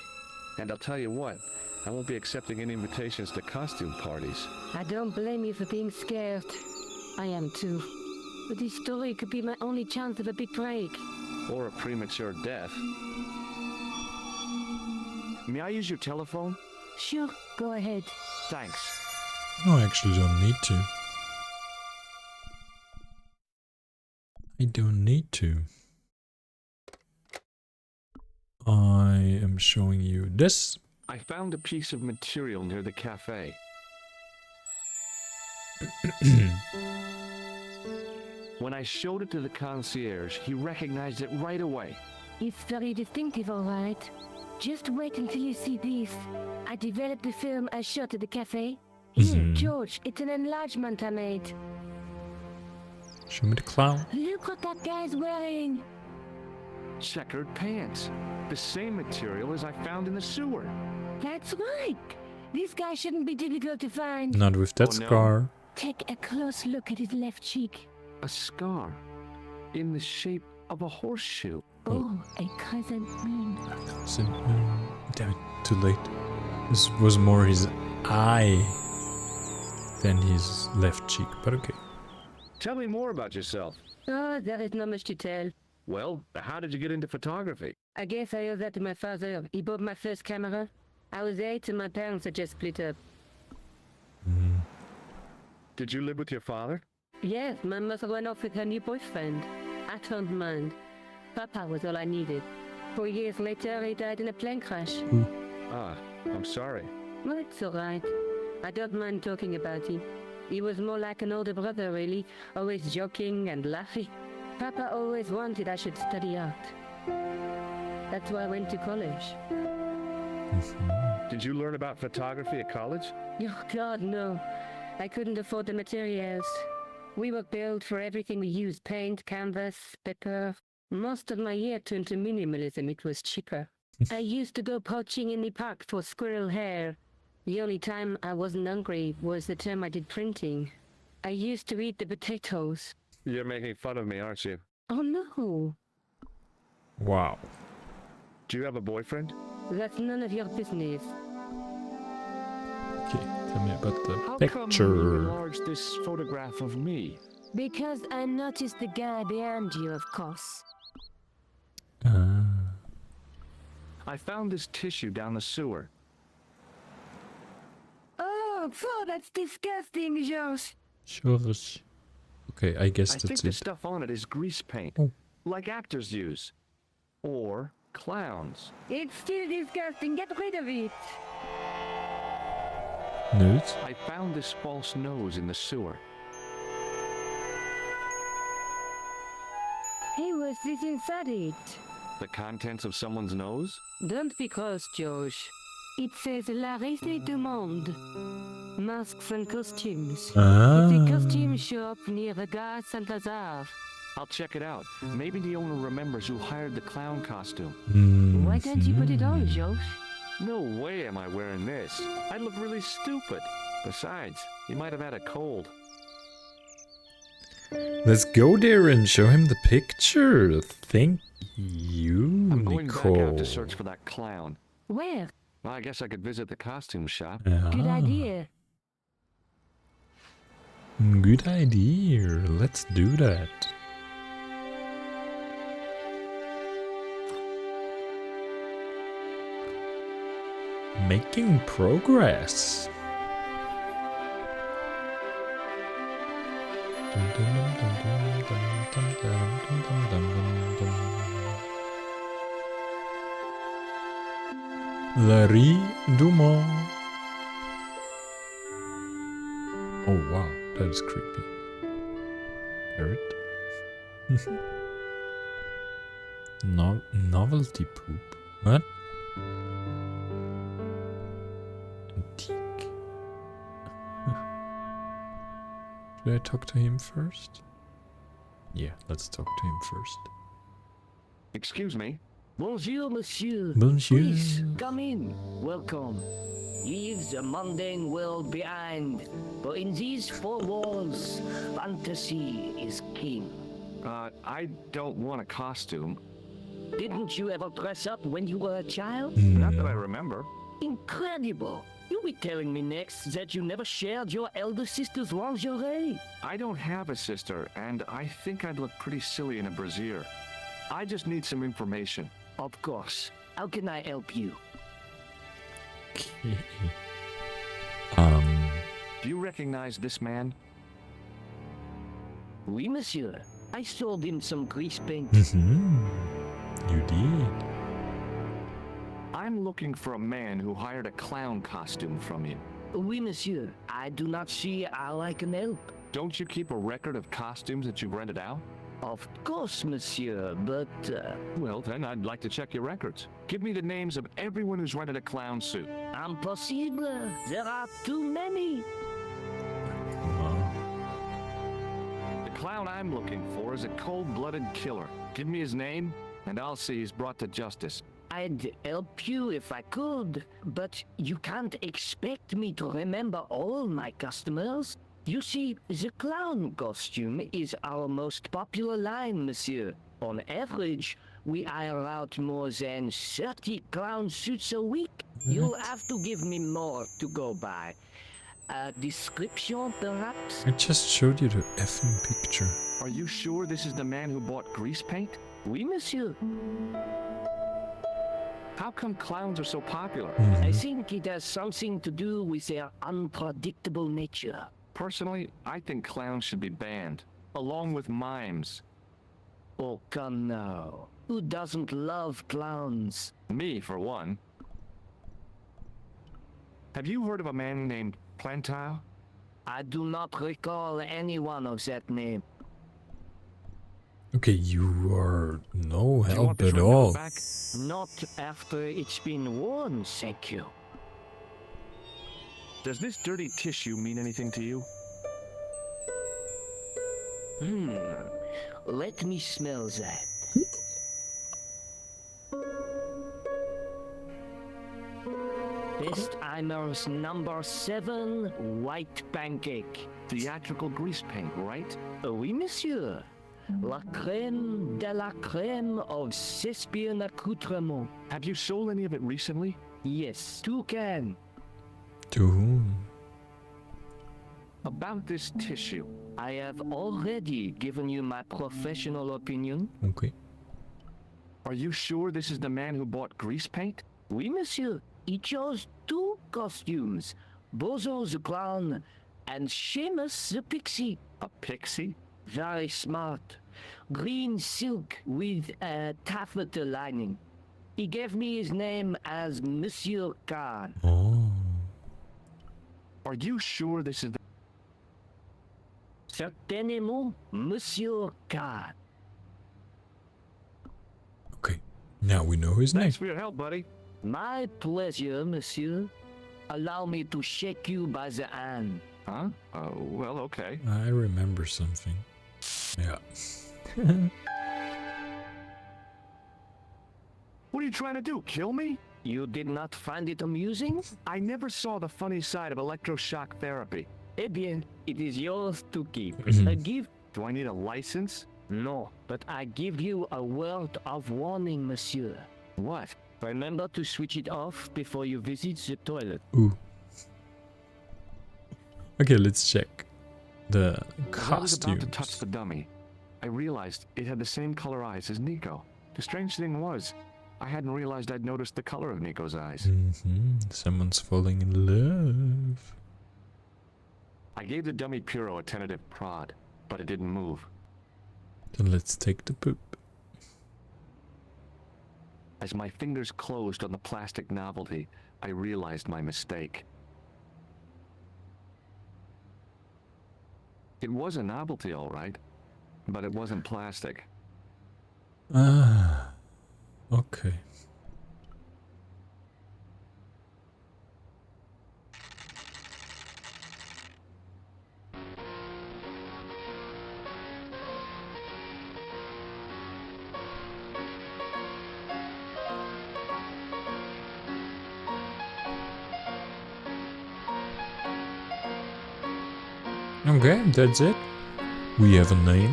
And I'll tell you what, I won't be accepting any invitations to costume parties. I don't blame you for being scared. I am too. But this story could be my only chance of a big break. Or a premature death. May I use your telephone? Sure, go ahead. Thanks. No, I actually don't need to. I don't need to. I am showing you this. I found a piece of material near the cafe. When I showed it to the concierge, he recognized it right away. It's very distinctive, all right. Just wait until you see this. I developed the film I shot at the cafe. Here, George, it's an enlargement I made. Show me the clown. Look what that guy's wearing. Checkered pants. The same material as I found in the sewer. That's right. This guy shouldn't be difficult to find. Not with that Oh, no. scar. Take a close look at his left cheek. a scar in the shape of a horseshoe. Oh, a crescent moon. Damn it, too late. This was more his eye than his left cheek, but okay. Tell me more about yourself. Oh, there is not much to tell. Well, how did you get into photography? I guess I owe that to my father. He bought my first camera. I was 8 and my parents had just split up. Did you live with your father? Yes, my mother went off with her new boyfriend. I don't mind. Papa was all I needed. 4 years later, he died in a plane crash. Ah, I'm sorry. Well, it's alright. I don't mind talking about him. He was more like an older brother, really. Always joking and laughing. Papa always wanted I should study art. That's why I went to college. Did you learn about photography at college? Oh, God, no. I couldn't afford the materials. We were billed for everything we used. Paint, canvas, paper. Most of my year turned to minimalism. It was cheaper. I used to go poaching in the park for squirrel hair. The only time I wasn't hungry was the time I did printing. I used to eat the potatoes. You're making fun of me, aren't you? Oh, no. Wow. Do you have a boyfriend? That's none of your business. Okay, tell me about the How come you picture. enlarged this photograph of me? Because I noticed the guy behind you, of course. I found this tissue down the sewer. Oh, that's disgusting, Josh. Sure. Okay, I guess I think that's the it. stuff on it is grease paint, Oh. like actors use. Or clowns. It's still disgusting. Get rid of it. Nudes? I found this false nose in the sewer. Hey, what's this inside it? The contents of someone's nose? Don't be cross, Josh. It says La Risée du Monde. Masks and costumes. Ah. It's a costume shop near Gare Saint-Lazare. I'll check it out. Maybe the owner remembers who hired the clown costume. Why don't you put it on, Josh? No way am I wearing this. I'd look really stupid. Besides, he might have had a cold. Let's go there and show him the picture. Thank you, I'm going Nicole. back out to search for that clown. Where? Well, I guess I could visit the costume shop. Good Ah, idea. Good idea. Let's do that. Making progress. La Rue du Mont. Oh wow, that is creepy. Parrot. Novelty poop. What? Antique. Should I talk to him first? Yeah, let's talk to him first. Excuse me. Bonjour, monsieur. Bonjour. Please, come in. Welcome. Leave the mundane world behind. But in these four walls, fantasy is king. I don't want a costume. Didn't you ever dress up when you were a child? Not that I remember. Incredible. You'll be telling me next that you never shared your elder sister's lingerie. I don't have a sister, and I think I'd look pretty silly in a brassiere. I just need some information. Of course. How can I help you? Okay. Do you recognize this man? Oui, monsieur. I sold him some grease paint. You did. I'm looking for a man who hired a clown costume from you. Oui, monsieur. I do not see how I can help. Don't you keep a record of costumes that you've rented out? Of course, monsieur, but... Well, then I'd like to check your records. Give me the names of everyone who's rented a clown suit. Impossible. There are too many. Wow. The clown I'm looking for is a cold-blooded killer. Give me his name, and I'll see he's brought to justice. I'd help you if I could, but you can't expect me to remember all my customers. You see, the clown costume is our most popular line, monsieur. On average, we hire out more than 30 clown suits a week. You'll have to give me more to go by. A description, perhaps? I just showed you the effing picture. Are you sure this is the man who bought grease paint? Oui, monsieur. How come clowns are so popular? I think it has something to do with their unpredictable nature. Personally, I think clowns should be banned, along with mimes. Oh, come now. Who doesn't love clowns? Me, for one. Have you heard of a man named Plantile? I do not recall anyone of that name. Okay, you are no Do you want help this at rundown all. back? Not after it's been worn, thank you. Does this dirty tissue mean anything to you? Let me smell that. Bestheimer's number 7 white pancake. Theatrical grease paint, right? Oui, monsieur. La crème de la crème of Shakespeare accoutrement. Have you sold any of it recently? Yes, 2 cans. To whom? About this tissue. I have already given you my professional opinion. Okay. Are you sure this is the man who bought grease paint? Oui, monsieur. He chose 2 costumes. Bozo the clown and Seamus the pixie. A pixie? Very smart. Green silk with a taffeta lining. He gave me his name as Monsieur Khan. Oh. Are you sure this is the... Certainement, Monsieur Khan. Okay. Now we know his name. Thanks for your help, buddy. My pleasure, monsieur. Allow me to shake you by the hand. Huh? Well, okay. I remember something. Yeah. What are you trying to do, kill me? You did not find it amusing? I never saw the funny side of electroshock therapy. Eh bien, it is yours to keep. A gift? Do I need a license? No, but I give you a word of warning, monsieur. What? Remember to switch it off before you visit the toilet. Ooh. Okay, let's check the As I was about to costumes. touch the dummy, I realized it had the same color eyes as Nico. The strange thing was, I hadn't realized I'd noticed the color of Nico's eyes. Someone's falling in love. I gave the dummy Puro a tentative prod, but it didn't move. Then let's take the poop. As my fingers closed on the plastic novelty, I realized my mistake. It was a novelty, all right, but it wasn't plastic. Ah. Okay. Okay, that's it. We have a name.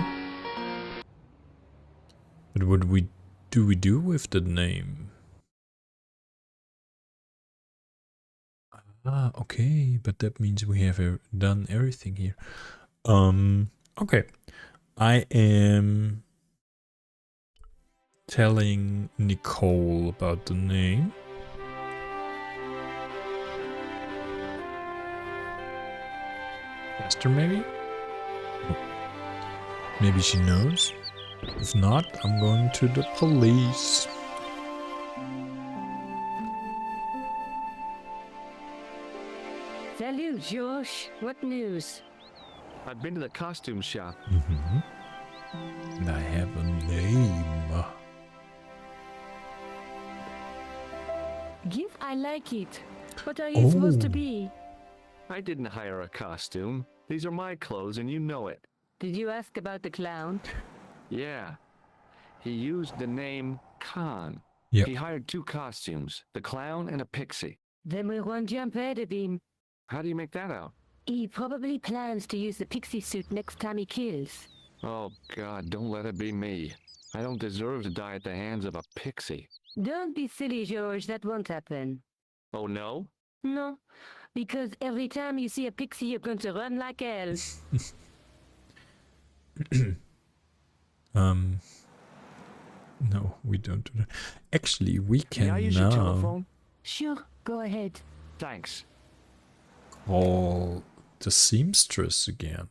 But what do we do with the name? Ah, okay, but that means we have done everything here. Okay. I am telling Nicole about the name. Faster, maybe? Maybe she knows. If not, I'm going to the police. Salut, Josh. What news? I've been to the costume shop. And I have a name. Give, I like it. What are you supposed to be? I didn't hire a costume. These are my clothes and you know it. Did you ask about the clown? Yeah. He used the name Khan. Yep. He hired 2 costumes, the clown and a pixie. Then we won't jump ahead of him. How do you make that out? He probably plans to use the pixie suit next time he kills. Oh God, don't let it be me. I don't deserve to die at the hands of a pixie. Don't be silly, George. That won't happen. Oh no? No, because every time you see a pixie, you're going to run like hell. No, we don't do that. Actually, we can May I use your now telephone? Sure, go ahead. Thanks. call the seamstress again.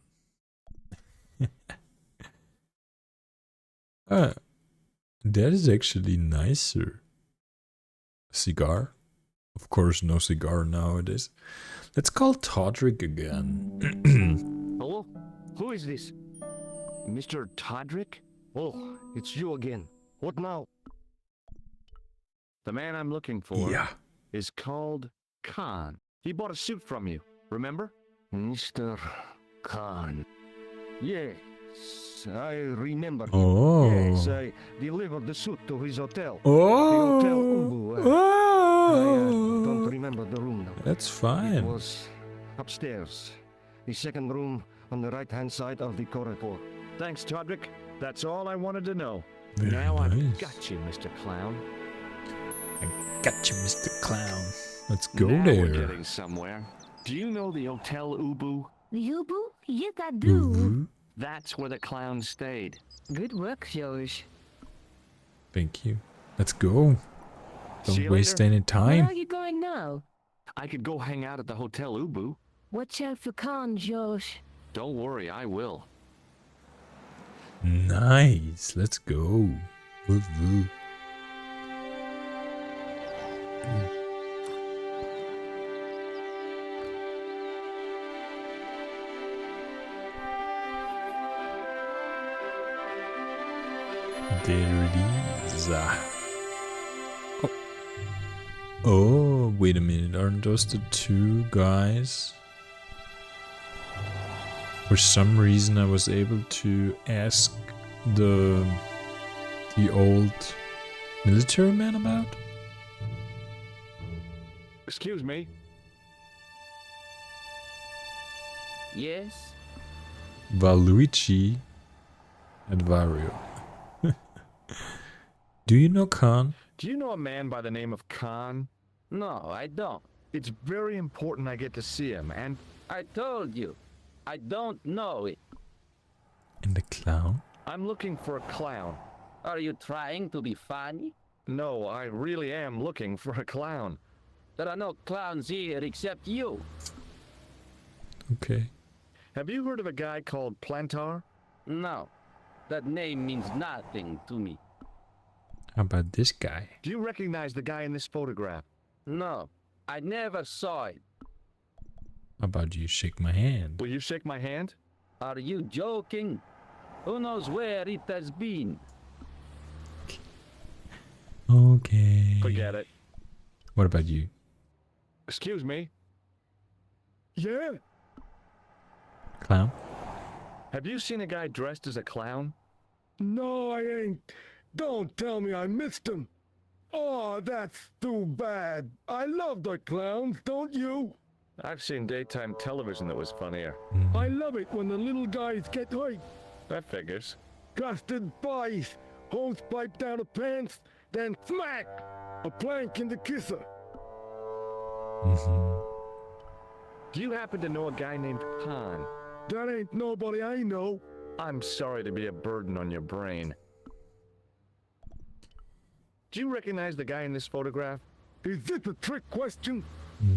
Ah, that is actually nicer. Cigar? Of course, no cigar nowadays. Let's call Todrick again. Hello? Who is this? Mr. Todrick? Oh, it's you again. What now? The man I'm looking for Yeah. is called Khan. He bought a suit from you, remember? Mr. Khan. Yes, I remember. Oh. Yes, I delivered the suit to his hotel. The Hotel Ubu. I don't Oh. remember the room now. That's It fine. was upstairs. The second room on the right-hand side of the corridor. Thanks, Todrick. That's all I wanted to know. Very Now I've nice. got you, Mr. Clown. I got you, Mr. Clown. Let's go Now there. we're getting somewhere. Do you know the Hotel Ubu? The Ubu? Yes, I do. Mhm. That's where the clown stayed. Good work, George. Thank you. Let's go. See Don't you waste later. any Where time. are you going now? I could go hang out at the Hotel Ubu. Watch out for Khan, George. Don't worry, I will. Nice. Let's go. Woo woo. There it is. Oh. Oh, wait a minute. Aren't those the two guys? For some reason I was able to ask the old military man about? Excuse me. Yes? Valuigi and Vario. Do you know Khan? Do you know a man by the name of Khan? No, I don't. It's very important I get to see him, and I told you. I don't know it. And the clown? I'm looking for a clown. Are you trying to be funny? No, I really am looking for a clown. There are no clowns here except you. Okay. Have you heard of a guy called Plantar? No, that name means nothing to me. How about this guy? Do you recognize the guy in this photograph? No, I never saw it. How about you shake my hand? Will you shake my hand? Are you joking? Who knows where it has been? Okay. Forget it. What about you? Excuse me. Yeah? Clown? Have you seen a guy dressed as a clown? No, I ain't. Don't tell me I missed him. Oh, that's too bad. I love the clowns, don't you? I've seen daytime television that was funnier. I love it when the little guys get hurt. That figures. Custard pies, hose pipe down the pants, then smack! A plank in the kisser. Do you happen to know a guy named Khan? That ain't nobody I know. I'm sorry to be a burden on your brain. Do you recognize the guy in this photograph? Is this a trick question?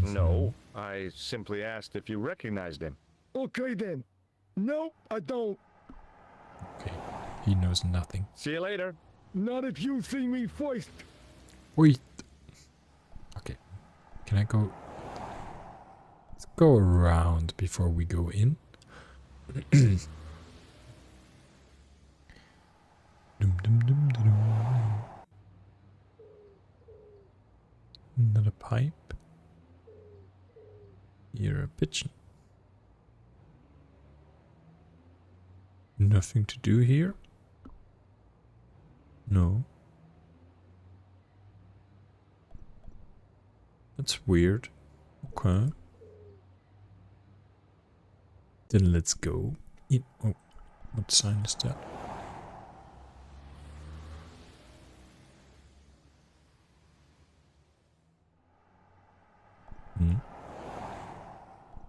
No, I simply asked if you recognized him. Okay then. No, I don't. Okay. He knows nothing. See you later. Not if you see me first. Wait. Okay. Can I go? Let's go around before we go in. Dum, dum, dum, dum, dum. Another pipe. Here a pigeon. Nothing to do here? No. That's weird. Okay. Then let's go in. Oh, what sign is that?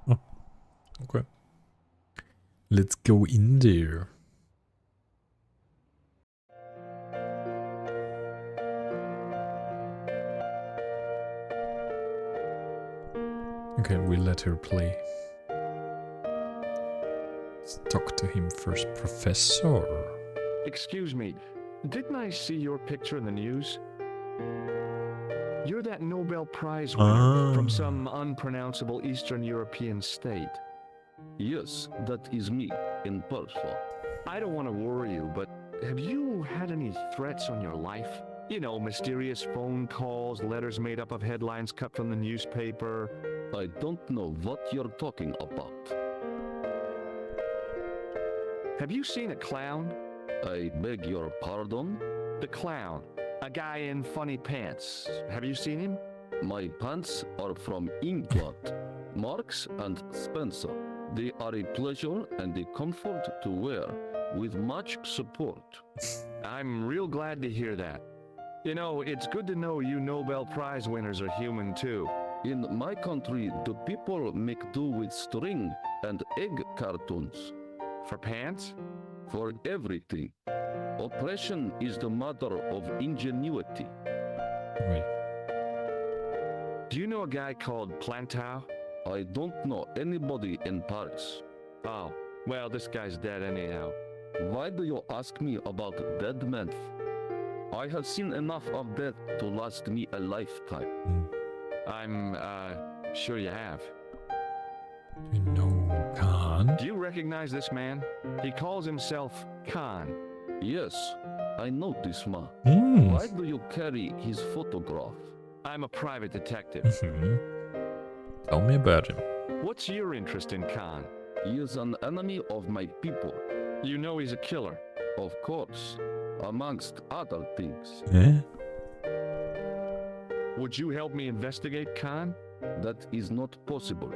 Oh, okay. Let's go in there. Okay, we let her play. Let's talk to him first, Professor. Excuse me, didn't I see your picture in the news? You're that Nobel Prize winner from some unpronounceable Eastern European state. Yes, that is me, in person. I don't want to worry you, but have you had any threats on your life? You know, mysterious phone calls, letters made up of headlines cut from the newspaper. I don't know what you're talking about. Have you seen a clown? I beg your pardon? The clown. A guy in funny pants. Have you seen him? My pants are from England. Marks and Spencer. They are a pleasure and a comfort to wear, with much support. I'm real glad to hear that. You know, it's good to know you Nobel Prize winners are human too. In my country, the people make do with string and egg cartoons. For pants? For everything. Oppression is the mother of ingenuity. Wait. Do you know a guy called Plantow? I don't know anybody in Paris. Oh, well, this guy's dead anyhow. Why do you ask me about dead men? I have seen enough of death to last me a lifetime. I'm, sure you have. You know Khan? Do you recognize this man? He calls himself Khan. Yes, I know this man. Why do you carry his photograph? I'm a private detective. Tell me about him. What's your interest in Khan? He is an enemy of my people. You know he's a killer. Of course, amongst other things. Eh? Would you help me investigate Khan? That is not possible.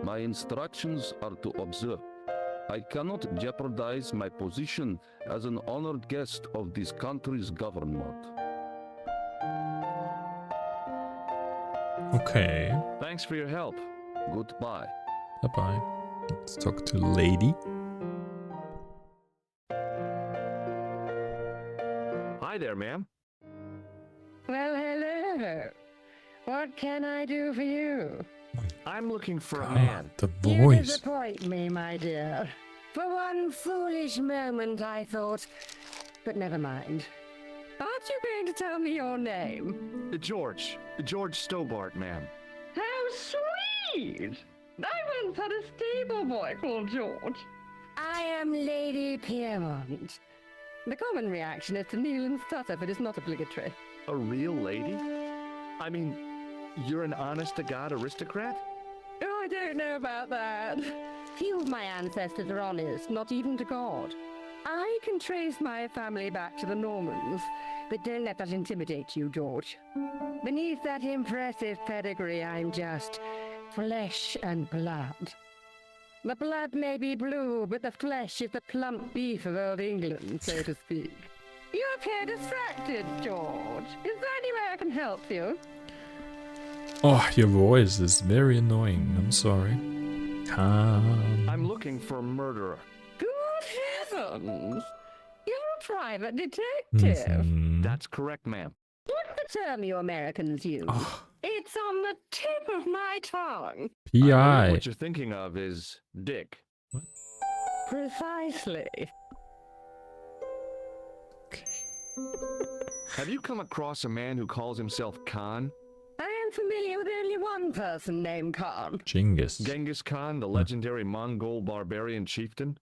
My instructions are to observe. I cannot jeopardize my position as an honored guest of this country's government. Okay. Thanks for your help. Goodbye. Bye-bye. Let's talk to Lady. Hi there, ma'am. Well, hello. What can I do for you? I'm looking for a God, man. the You voice. disappoint me, my dear. For one foolish moment I thought, but never mind. Aren't you going to tell me your name? George Stobbart, ma'am. How sweet! I once had a stable boy called George. I am Lady Piermont. The common reaction is to kneel and stutter, but it's not obligatory. A real lady? I mean, you're an honest-to-God aristocrat? Oh, I don't know about that. Few of my ancestors are honest, not even to God. I can trace my family back to the Normans, but don't let that intimidate you, George. Beneath that impressive pedigree, I'm just flesh and blood. The blood may be blue, but the flesh is the plump beef of old England, so to speak. You appear distracted, George. Is there any way I can help you? Oh, your voice is very annoying. I'm sorry. Khan. I'm looking for a murderer. Good heavens! You're a private detective. That's correct, ma'am. What's the term you Americans use? Oh, It's on the tip of my tongue. I believe PI. what you're thinking of is Dick. Precisely. Have you come across a man who calls himself Khan? I am familiar with only one person named Khan. Genghis. Genghis Khan, the legendary Mongol barbarian chieftain?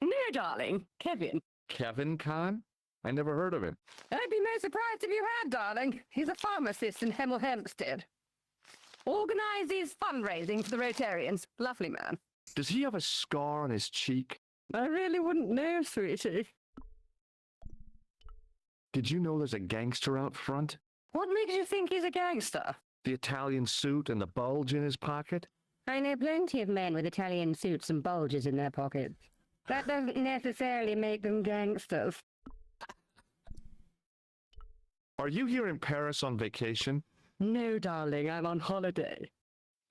No, darling. Kevin. Kevin Khan? I never heard of him. I'd be most surprised if you had, darling. He's a pharmacist in Hemel Hempstead. Organizes fundraising for the Rotarians. Lovely man. Does he have a scar on his cheek? I really wouldn't know, sweetie. Did you know there's a gangster out front? What makes you think he's a gangster? The Italian suit and the bulge in his pocket? I know plenty of men with Italian suits and bulges in their pockets. That doesn't necessarily make them gangsters. Are you here in Paris on vacation? No, darling, I'm on holiday.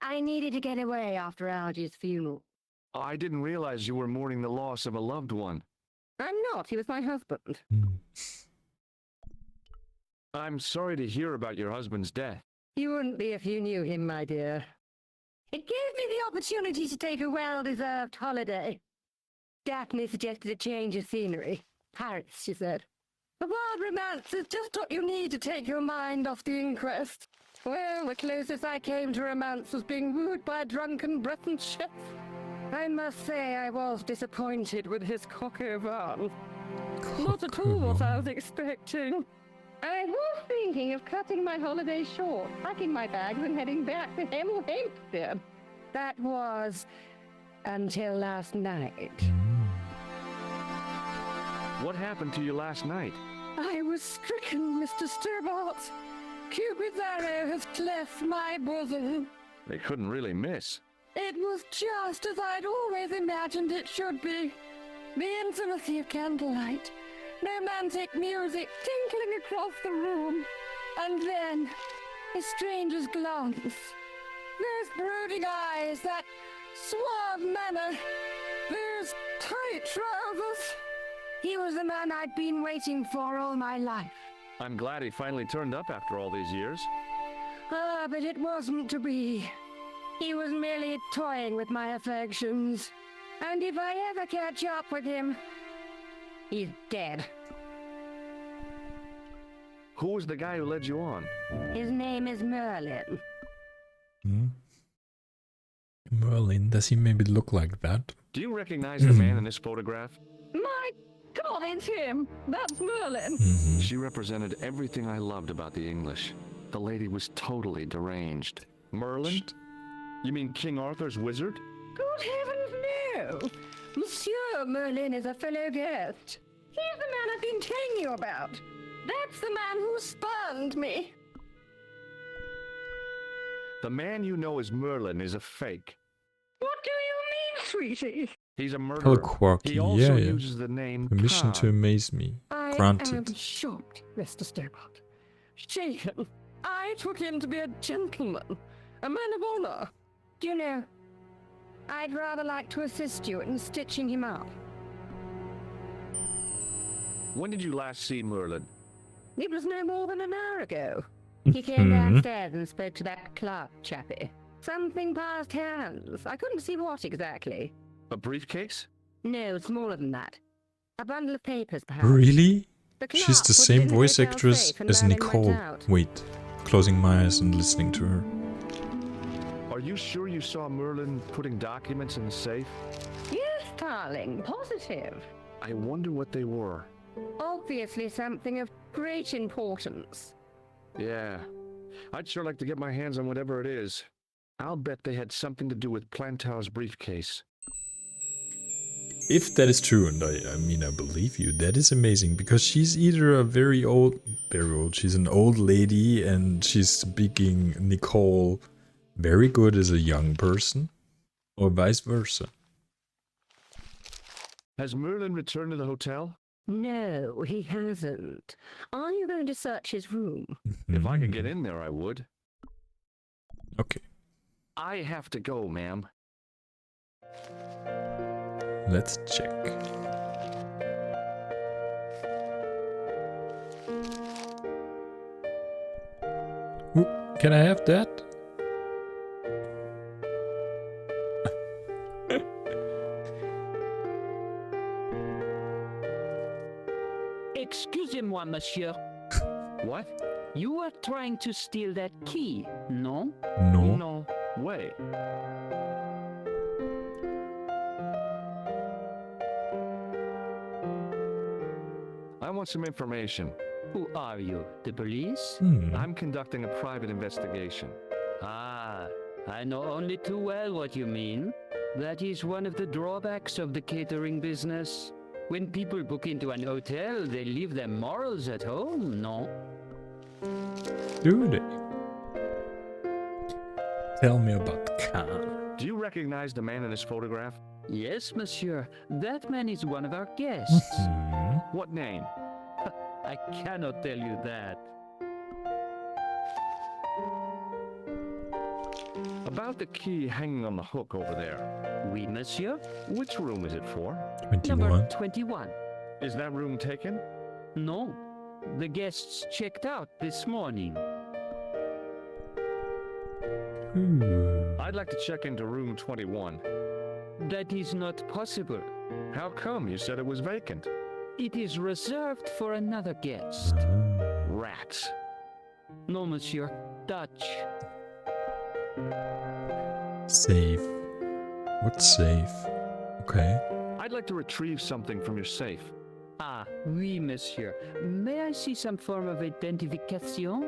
I needed to get away after Algy's funeral. I didn't realize you were mourning the loss of a loved one. I'm not. He was my husband. I'm sorry to hear about your husband's death. You wouldn't be if you knew him, my dear. It gave me the opportunity to take a well-deserved holiday. Daphne suggested a change of scenery. Paris, she said. A wild romance is just what you need to take your mind off the inquest. Well, the closest I came to romance was being wooed by a drunken Breton chef. I must say I was disappointed with his coq au vin. Not at all what I was expecting. I was thinking of cutting my holiday short, packing my bags and heading back to Hemel Hempstead. That was until last night. What happened to you last night? I was stricken, Mr. Stobbart. Cupid's arrow has cleft my bosom. They couldn't really miss. It was just as I'd always imagined it should be. The intimacy of candlelight, romantic music tinkling across the room, and then a stranger's glance. Those brooding eyes, that suave manner, those tight trousers. He was the man I'd been waiting for all my life. I'm glad he finally turned up after all these years. Ah, but it wasn't to be. He was merely toying with my affections. And if I ever catch up with him, he's dead. Who was the guy who led you on? His name is Merlin. Merlin, does he maybe look like that? Do you recognize the man in this photograph? My God, it's him! That's Merlin! She represented everything I loved about the English. The lady was totally deranged. Merlin? You mean King Arthur's wizard? Good heavens, no! Monsieur Merlin is a fellow guest. He's the man I've been telling you about. That's the man who spurned me. The man you know as Merlin is a fake. What do you mean, sweetie? He's a murderer. Hello, Quarky. He also Yeah. uses the name Permission Khan. to amaze me. I Granted. am shocked, Mr. Stobbart. Shaken. I took him to be a gentleman, a man of honor. Do you know, I'd rather like to assist you in stitching him up. When did you last see Merlin? It was no more than an hour ago. He came downstairs and spoke to that Clark chappie. Something passed hands. I couldn't see what exactly. A briefcase? No, smaller than that. A bundle of papers, perhaps. Really? The She's clerk the put it same in the voice hotel actress safe and as Merlin went Nicole. out. Wait, closing my eyes and listening to her. Are you sure you saw Merlin putting documents in the safe? Yes, darling, positive. I wonder what they were. Obviously something of great importance. Yeah. I'd sure like to get my hands on whatever it is. I'll bet they had something to do with Plantow's briefcase. If that is true, and I mean I believe you, that is amazing, because she's either a very old, she's an old lady and she's speaking Nicole very good as a young person, or vice versa. Has Merlin returned to the hotel? No, he hasn't. Are you going to search his room? If I could get in there, I would. Okay, I have to go, ma'am. let's check. Ooh, can I have that? Excusez-moi, monsieur. What? You are trying to steal that key, no? No. No way. I want some information. Who are you, the police? I'm conducting a private investigation. Ah, I know only too well what you mean. That is one of the drawbacks of the catering business. When people book into an hotel, they leave their morals at home, no? Do they? Tell me about Khan. Do you recognize the man in this photograph? Yes, monsieur. That man is one of our guests. What name? I cannot tell you that. About the key hanging on the hook over there. Oui, monsieur. Which room is it for? 21. Number 21. Is that room taken? No. The guests checked out this morning. I'd like to check into room 21. That is not possible. How come? You said it was vacant. It is reserved for another guest. Rats. No, monsieur. Dutch. Safe. What's safe? Okay. I'd like to retrieve something from your safe. Ah, oui, monsieur. May I see some form of identification?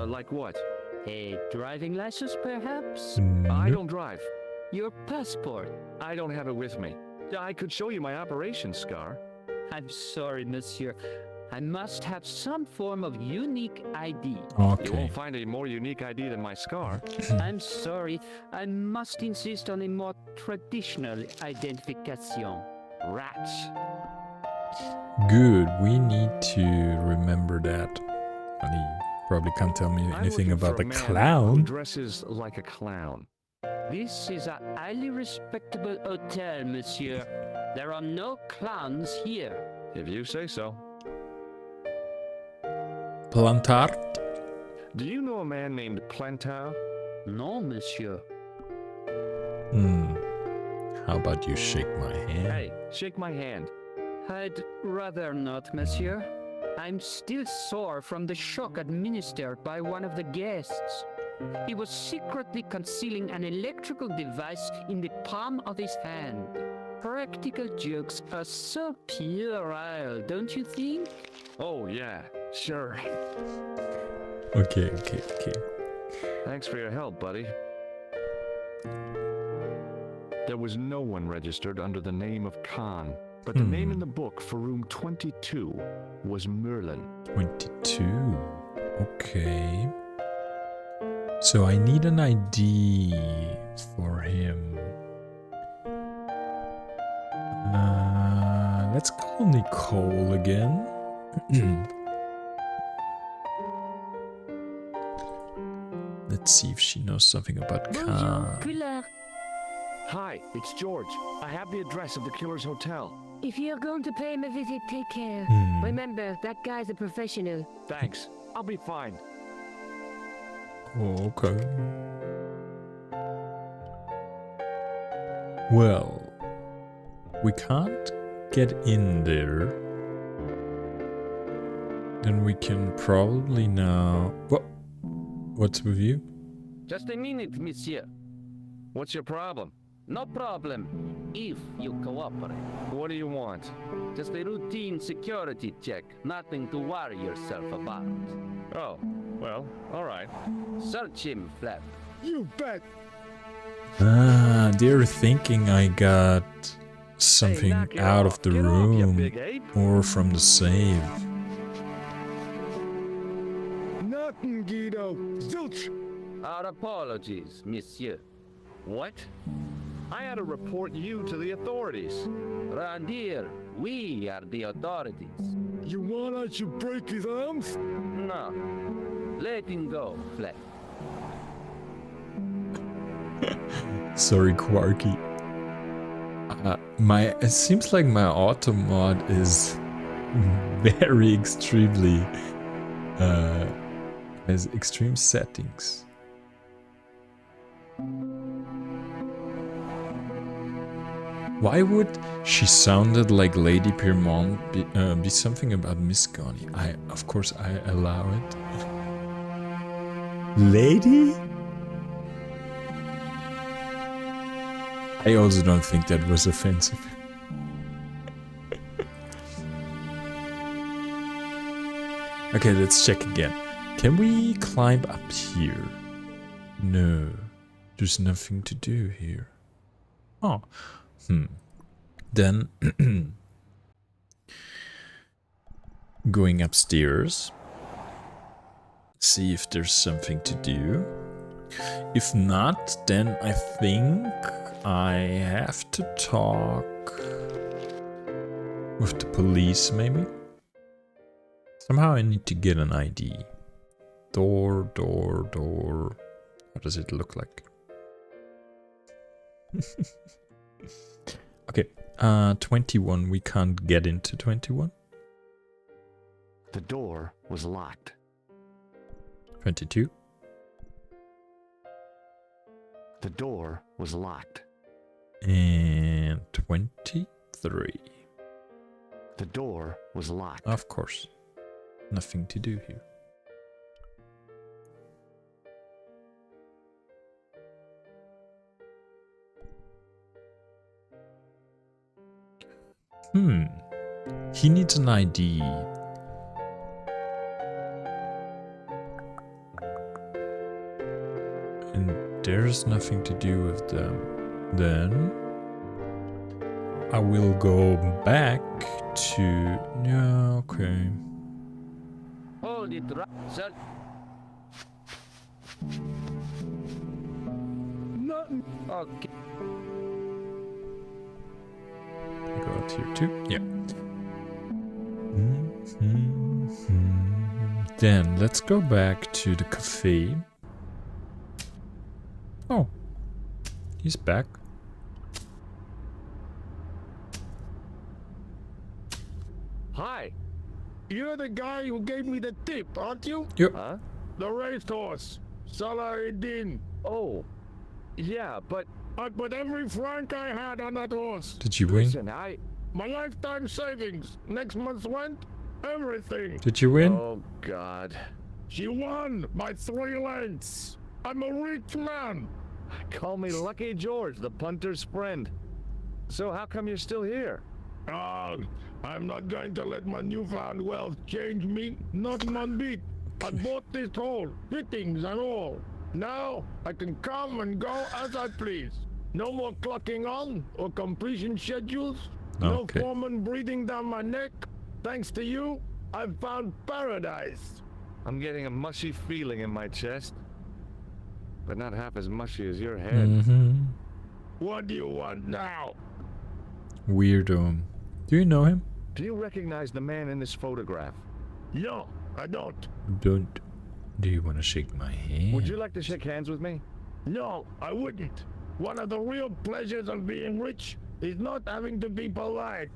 Like what? A driving license, perhaps? I don't drive. Your passport? I don't have it with me. I could show you my operation scar. I'm sorry, monsieur. I must have some form of unique ID. You Okay. won't find a more unique ID than my scar. I'm sorry. I must insist on a more traditional identification. Rats. Good. We need to remember that. And he probably can't tell me I'm anything looking about for the a man who clown. dresses like a clown. This is a highly respectable hotel, monsieur. There are no clowns here. If you say so. Plantard? Do you know a man named Plantar? No, monsieur. How about you shake my hand? Hey, shake my hand. I'd rather not, monsieur. I'm still sore from the shock administered by one of the guests. He was secretly concealing an electrical device in the palm of his hand. Practical jokes are so puerile, don't you think? Oh, yeah, sure. Okay. Thanks for your help, buddy. There was no one registered under the name of Khan, but the name in the book for room 22 was Merlin. 22. Okay. So I need an ID for him. Let's call Nicole again. Let's see if she knows something about Bonjour, Khan. Killer. Hi, it's George. I have the address of the killer's hotel. If you're going to pay him a visit, take care. Remember, that guy's a professional. Thanks. I'll be fine. Oh, okay. Well, we can't get in there. Then we can probably now... What's with you? Just a minute, monsieur. What's your problem? No problem, if you cooperate. What do you want? Just a routine security check. Nothing to worry yourself about. Oh, well, all right. Search him, Flap. You bet. They're thinking I got something knock it out off. of the Get off, you room big ape. or from the save. Nothing, Guido. Zilch. Our apologies, monsieur. What? I had to report you to the authorities. Round here, we are the authorities. You want I should break his arms? No. Let him go, Flap. Sorry, Quarky. It seems like my auto mod is very extremely has extreme settings. Why would she sounded like Lady Piermont be something about Miss Connie? Of course I allow it. Lady? I also don't think that was offensive. Okay, let's check again. Can we climb up here? No, there's nothing to do here. Oh, Then going upstairs. See if there's something to do. If not, then I think I have to talk with the police, maybe? Somehow I need to get an ID. Door. What does it look like? Okay, 21. We can't get into 21. The door was locked. 22. The door was locked. And 23. The door was locked. Of course. Nothing to do here. He needs an ID. And there's nothing to do with them. Then I will go back to... Yeah, okay. Hold it, sir. Nothing. Okay. Go out here too. Yeah. Then let's go back to the cafe. Oh, he's back. Hi. You're the guy who gave me the tip, aren't you? Yep. Huh? The racehorse. Salahuddin. Oh. Yeah, but I put every franc I had on that horse. Did you win? listen, My lifetime savings. Next month's rent. Everything. Did you win? Oh, God. She won by 3 lengths. I'm a rich man. Call me Lucky George, the punter's friend. So how come you're still here? I'm not going to let my newfound wealth change me, not one bit. I bought this hole, fittings and all. Now I can come and go as I please. No more clocking on or completion schedules. No Okay. foreman breathing down my neck. Thanks to you, I've found paradise. I'm getting a mushy feeling in my chest. But not half as mushy as your head. Mm-hmm. What do you want now? Weirdo. Do you know him? Do you recognize the man in this photograph? No, I don't. Don't. Do you want to shake my hand? Would you like to shake hands with me? No, I wouldn't. One of the real pleasures of being rich is not having to be polite.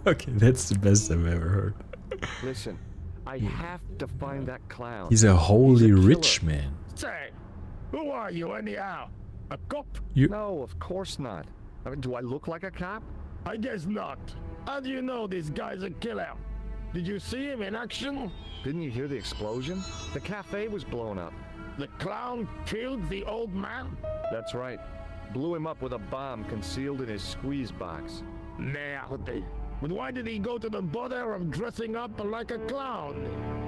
Okay, that's the best I've ever heard. Listen, I have to find that clown. He's a holy He's a rich killer. man. Say, who are you anyhow? A cop? No, of course not. I mean, do I look like a cop? I guess not. How do you know this guy's a killer? Did you see him in action? Didn't you hear the explosion? The cafe was blown up. The clown killed the old man? That's right. Blew him up with a bomb concealed in his squeeze box. Merde. But why did he go to the bother of dressing up like a clown?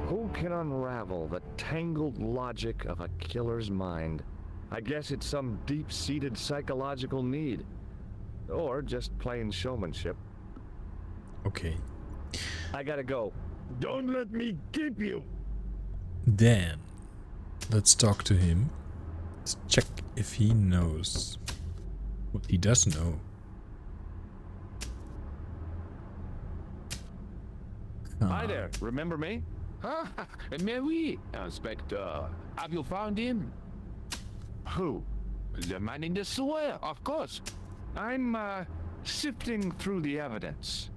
Who can unravel the tangled logic of a killer's mind? I guess it's some deep-seated psychological need. Or just plain showmanship. Okay. I gotta go. Don't let me keep you. Then, let's talk to him. Let's check if he knows what he does know. Hi there, remember me? Huh? Mais oui, Inspector. Have you found him? Who? The man in the sewer, of course. I'm, sifting through the evidence.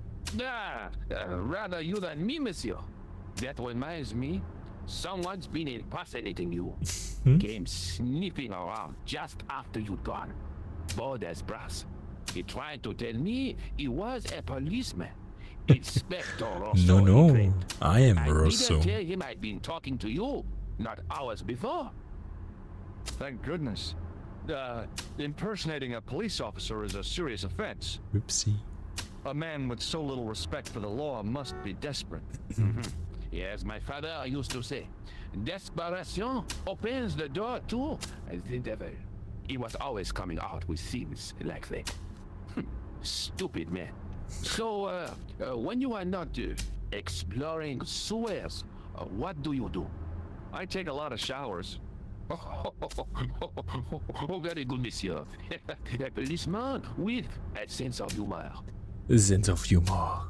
Rather you than me, monsieur. That reminds me, someone's been impersonating you. Came sniffing around just after you'd gone. Bold as brass. He tried to tell me he was a policeman. Inspector Rosso. No, I am I Rosso. didn't tell him I'd been talking to you, not hours before. Thank goodness. Impersonating a police officer is a serious offense. Whoopsie. A man with so little respect for the law must be desperate. Yes, my father used to say, desperation opens the door to the devil. He was always coming out with things like that. Stupid man. So, when you are not exploring sewers, what do you do? I take a lot of showers. Oh, very good, monsieur. A policeman with a sense of humor. Sense of humor.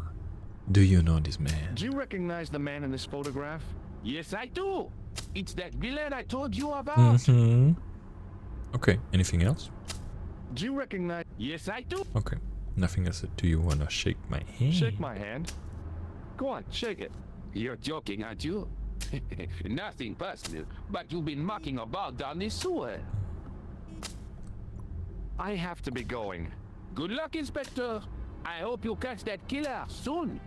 Do you know this man? Do you recognize the man in this photograph? Yes, I do. It's that villain I told you about. Mm-hmm. Okay, anything else? Do you recognize... Yes, I do. Okay, nothing else. Do you wanna shake my hand? Shake my hand. Go on, shake it. You're joking, aren't you? Nothing personal, but you've been mucking about down this sewer. I have to be going. Good luck, Inspector. I hope you catch that killer soon.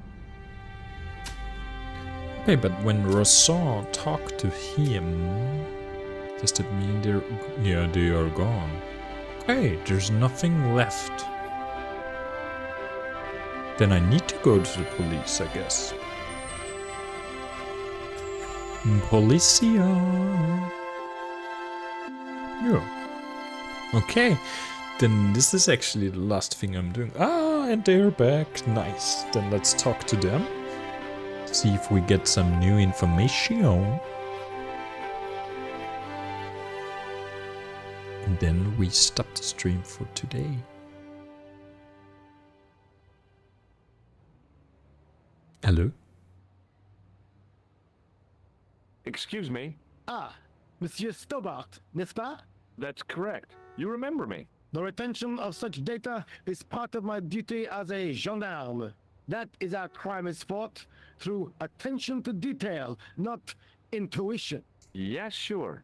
Okay, but when Rousseau talked to him, does that mean they are gone? Okay, there's nothing left. Then I need to go to the police, I guess. Policia. Yeah. Okay, then this is actually the last thing I'm doing. Ah, and they're back. Nice. Then let's talk to them. See if we get some new information. And then we stop the stream for today. Hello? Excuse me? Ah, Monsieur Stobbart, n'est-ce pas? That's correct. You remember me. The retention of such data is part of my duty as a gendarme. That is how crime is fought, through attention to detail, not intuition. Yeah, sure.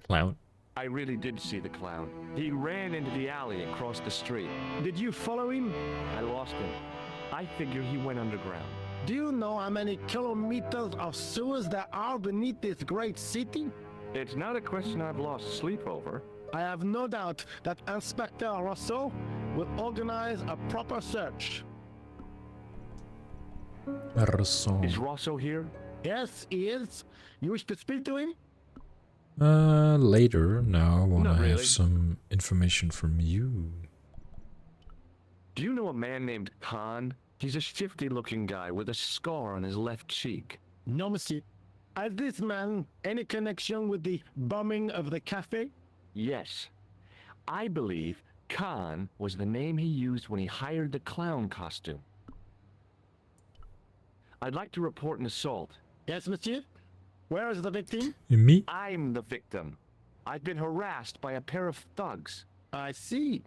Clown. I really did see the clown. He ran into the alley across the street. Did you follow him? I lost him. I figure he went underground. Do you know how many kilometers of sewers there are beneath this great city? It's not a question I've lost sleep over. I have no doubt that Inspector Rousseau will organize a proper search. Rousseau. Is Rosso here? Yes, he is. You wish to speak to him? Later. Now I wanna Not really. have some information from you. Do you know a man named Khan? He's a shifty-looking guy with a scar on his left cheek. No, monsieur. Has this man any connection with the bombing of the Café? Yes. I believe Khan was the name he used when he hired the clown costume. I'd like to report an assault. Yes, monsieur. Where is the victim? Me? I'm the victim. I've been harassed by a pair of thugs. I see.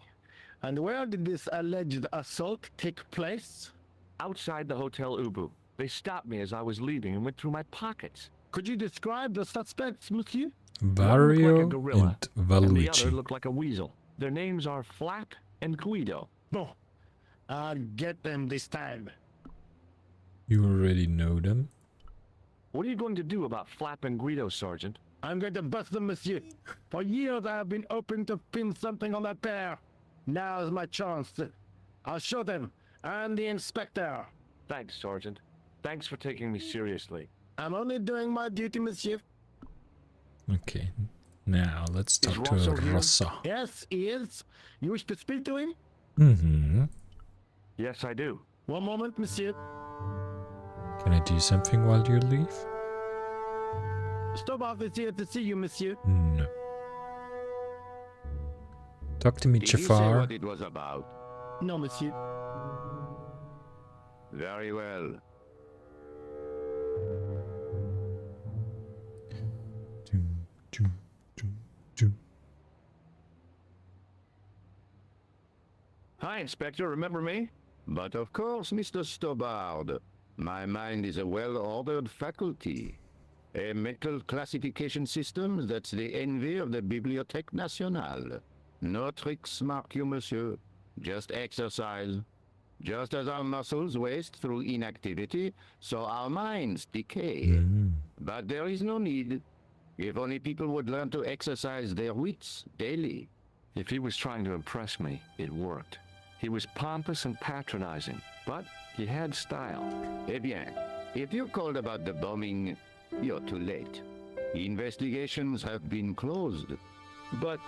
And where did this alleged assault take place? Outside the Hotel Ubu. They stopped me as I was leaving and went through my pockets. Could you describe the suspects, monsieur? Vario One looked like a gorilla, and and the other Valucci. looked like a weasel. Their names are Flap and Guido. No. I'll get them this time. You already know them. What are you going to do about Flap and Guido, Sergeant? I'm going to bust them, monsieur. For years I have been hoping to pin something on that pair. Now's my chance. I'll show them. And the inspector. Thanks, Sergeant. Thanks for taking me seriously. I'm only doing my duty, monsieur. Okay. Now let's talk to Rosso here? Rossa. Yes, he is. You wish to speak to him? Mm-hmm. Yes, I do. One moment, monsieur. Can I do something while you leave? Stobbart is here to see you, monsieur. No. Talk to me, Did you say Jafar. what it was about? No, monsieur. Very well. Doom, doom, doom, doom. Hi, Inspector. Remember me? But of course, Mr. Stobbart. My mind is a well-ordered faculty. A mental classification system that's the envy of the Bibliothèque Nationale. No tricks mark you, monsieur. Just exercise. Just as our muscles waste through inactivity, so our minds decay. But there is no need. If only people would learn to exercise their wits daily. If he was trying to impress me, it worked. He was pompous and patronizing, but he had style. Eh bien, if you called about the bombing, you're too late. Investigations have been closed, but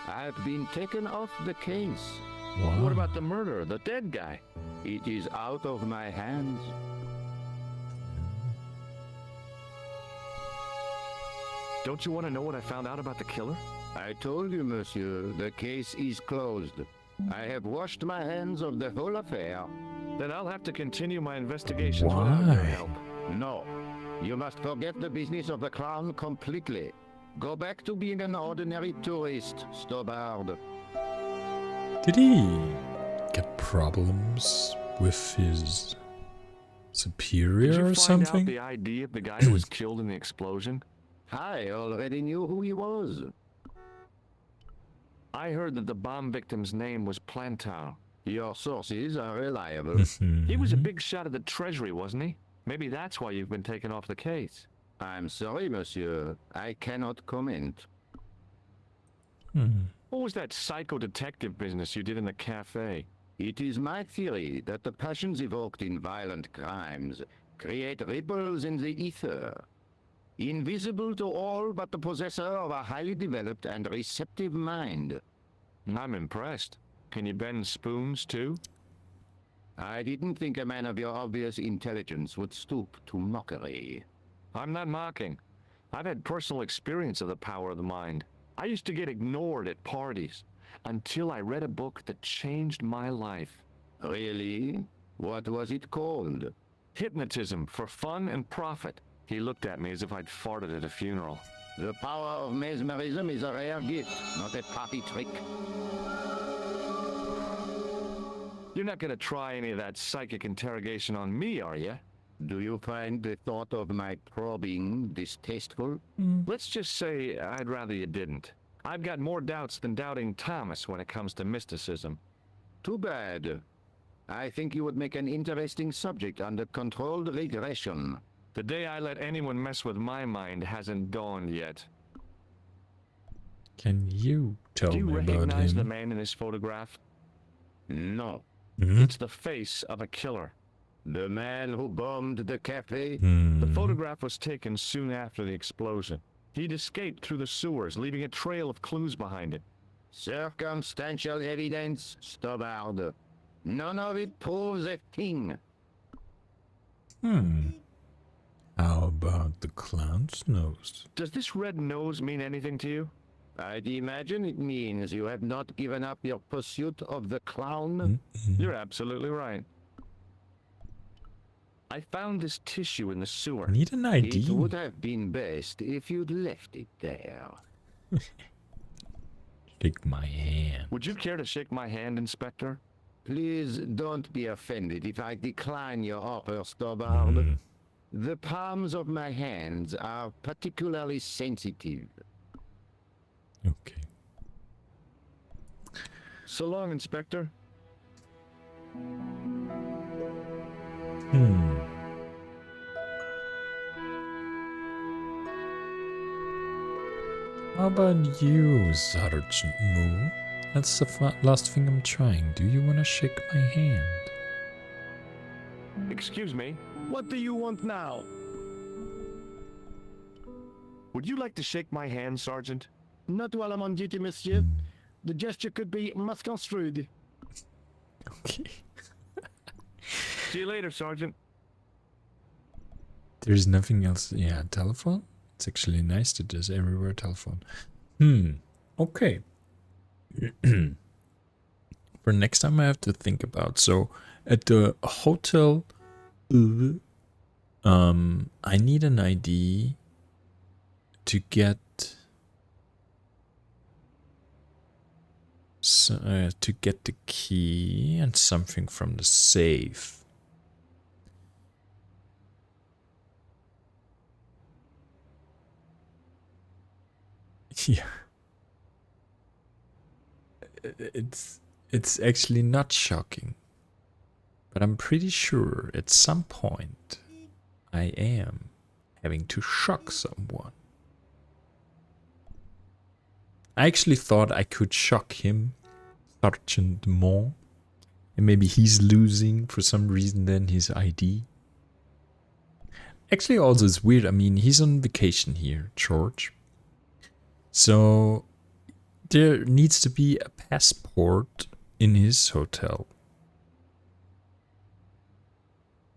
I've been taken off the case. Wow. What about the murderer, the dead guy? It is out of my hands. Don't you want to know what I found out about the killer? I told you, monsieur, the case is closed. I have washed my hands of the whole affair. Then I'll have to continue my investigations without your Why? help. No, you must forget the business of the crown completely. Go back to being an ordinary tourist, Stobbart. Did he get problems with his superior Did you or find something? out the ID of the guy who was killed in the explosion? I already knew who he was. I heard that the bomb victim's name was Plantar. Your sources are reliable. He was a big shot at the Treasury, wasn't he? Maybe that's why you've been taken off the case. I'm sorry, monsieur. I cannot comment. What was that psycho-detective business you did in the cafe? It is my theory that the passions evoked in violent crimes create ripples in the ether, invisible to all but the possessor of a highly developed and receptive mind. I'm impressed. Can you bend spoons, too? I didn't think a man of your obvious intelligence would stoop to mockery. I'm not mocking. I've had personal experience of the power of the mind. I used to get ignored at parties until I read a book that changed my life. Really? What was it called? Hypnotism for Fun and Profit. He looked at me as if I'd farted at a funeral. The power of mesmerism is a rare gift, not a party trick. You're not gonna try any of that psychic interrogation on me, are you? Do you find the thought of my probing distasteful? Let's just say I'd rather you didn't. I've got more doubts than doubting Thomas when it comes to mysticism. Too bad. I think you would make an interesting subject under controlled regression. The day I let anyone mess with my mind hasn't dawned yet. Can you tell Do you me about recognize the him? man in this photograph? No. It's the face of a killer. The man who bombed the cafe? The photograph was taken soon after the explosion. He'd escaped through the sewers, leaving a trail of clues behind it. Circumstantial evidence, Stobbart. None of it proves a thing. How about the clown's nose? Does this red nose mean anything to you? I'd imagine it means you have not given up your pursuit of the clown. You're absolutely right. I found this tissue in the sewer. Need an ID. It would have been best if you'd left it there. Shake my hand. Would you care to shake my hand, Inspector? Please don't be offended if I decline your offer, Stobbart. The palms of my hands are particularly sensitive. Okay. So long, Inspector. How about you, Sergeant Moo? That's the last thing I'm trying. Do you want to shake my hand? Excuse me. What do you want now? Would you like to shake my hand, Sergeant? Not while I'm on duty, monsieur. The gesture could be misconstrued. Okay. See you later, Sergeant. There's nothing else. Yeah, telephone? It's actually nice that there's everywhere telephone. Okay. For next time I have to think about. So at the hotel, I need an ID to get the key and something from the safe. Yeah. It's actually not shocking. But I'm pretty sure at some point I am having to shock someone. I actually thought I could shock him, Sergeant Mo, and maybe he's losing for some reason then his ID. Actually also it's weird, I mean he's on vacation here, George. So there needs to be a passport in his hotel.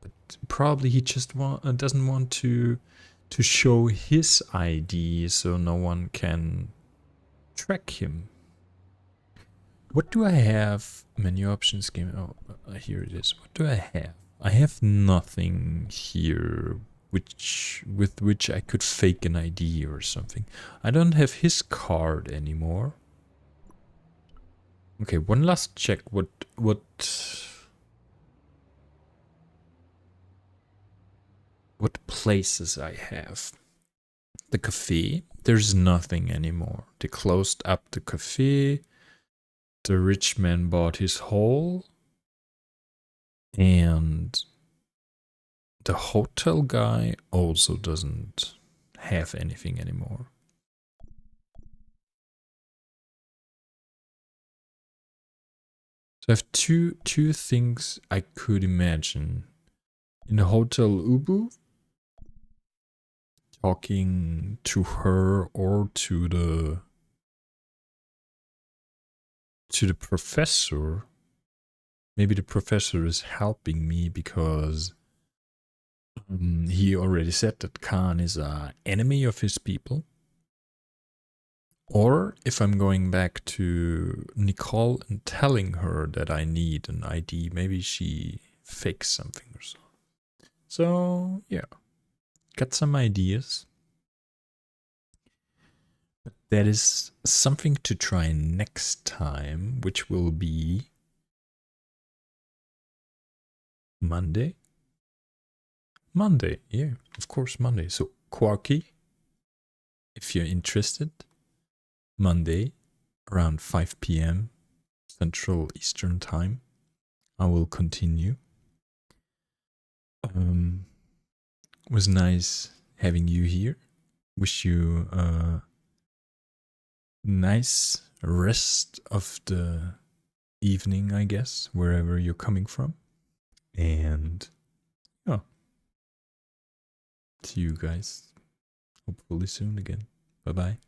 But probably he just doesn't want to to show his ID so no one can track him. What do I have? Menu options, game. Oh, here it is. What do I have? I have nothing here with which I could fake an ID or something. I don't have his card anymore. Okay, one last check. What places I have? The cafe. There's nothing anymore. They closed up the cafe. The rich man bought his hole. And the hotel guy also doesn't have anything anymore. So I have two things I could imagine. In the Hotel Ubu, talking to her or to the professor. Maybe the professor is helping me because he already said that Khan is an enemy of his people. Or if I'm going back to Nicole and telling her that I need an ID, maybe she fakes something or so. So, yeah. Got some ideas. But that is something to try next time, which will be Monday? Monday, yeah, of course, Monday. So, Quarky, if you're interested, Monday around 5 p.m. Central Eastern Time, I will continue. Was nice having you here. Wish you a nice rest of the evening, I guess, wherever you're coming from. And yeah, see you guys hopefully soon again. Bye bye.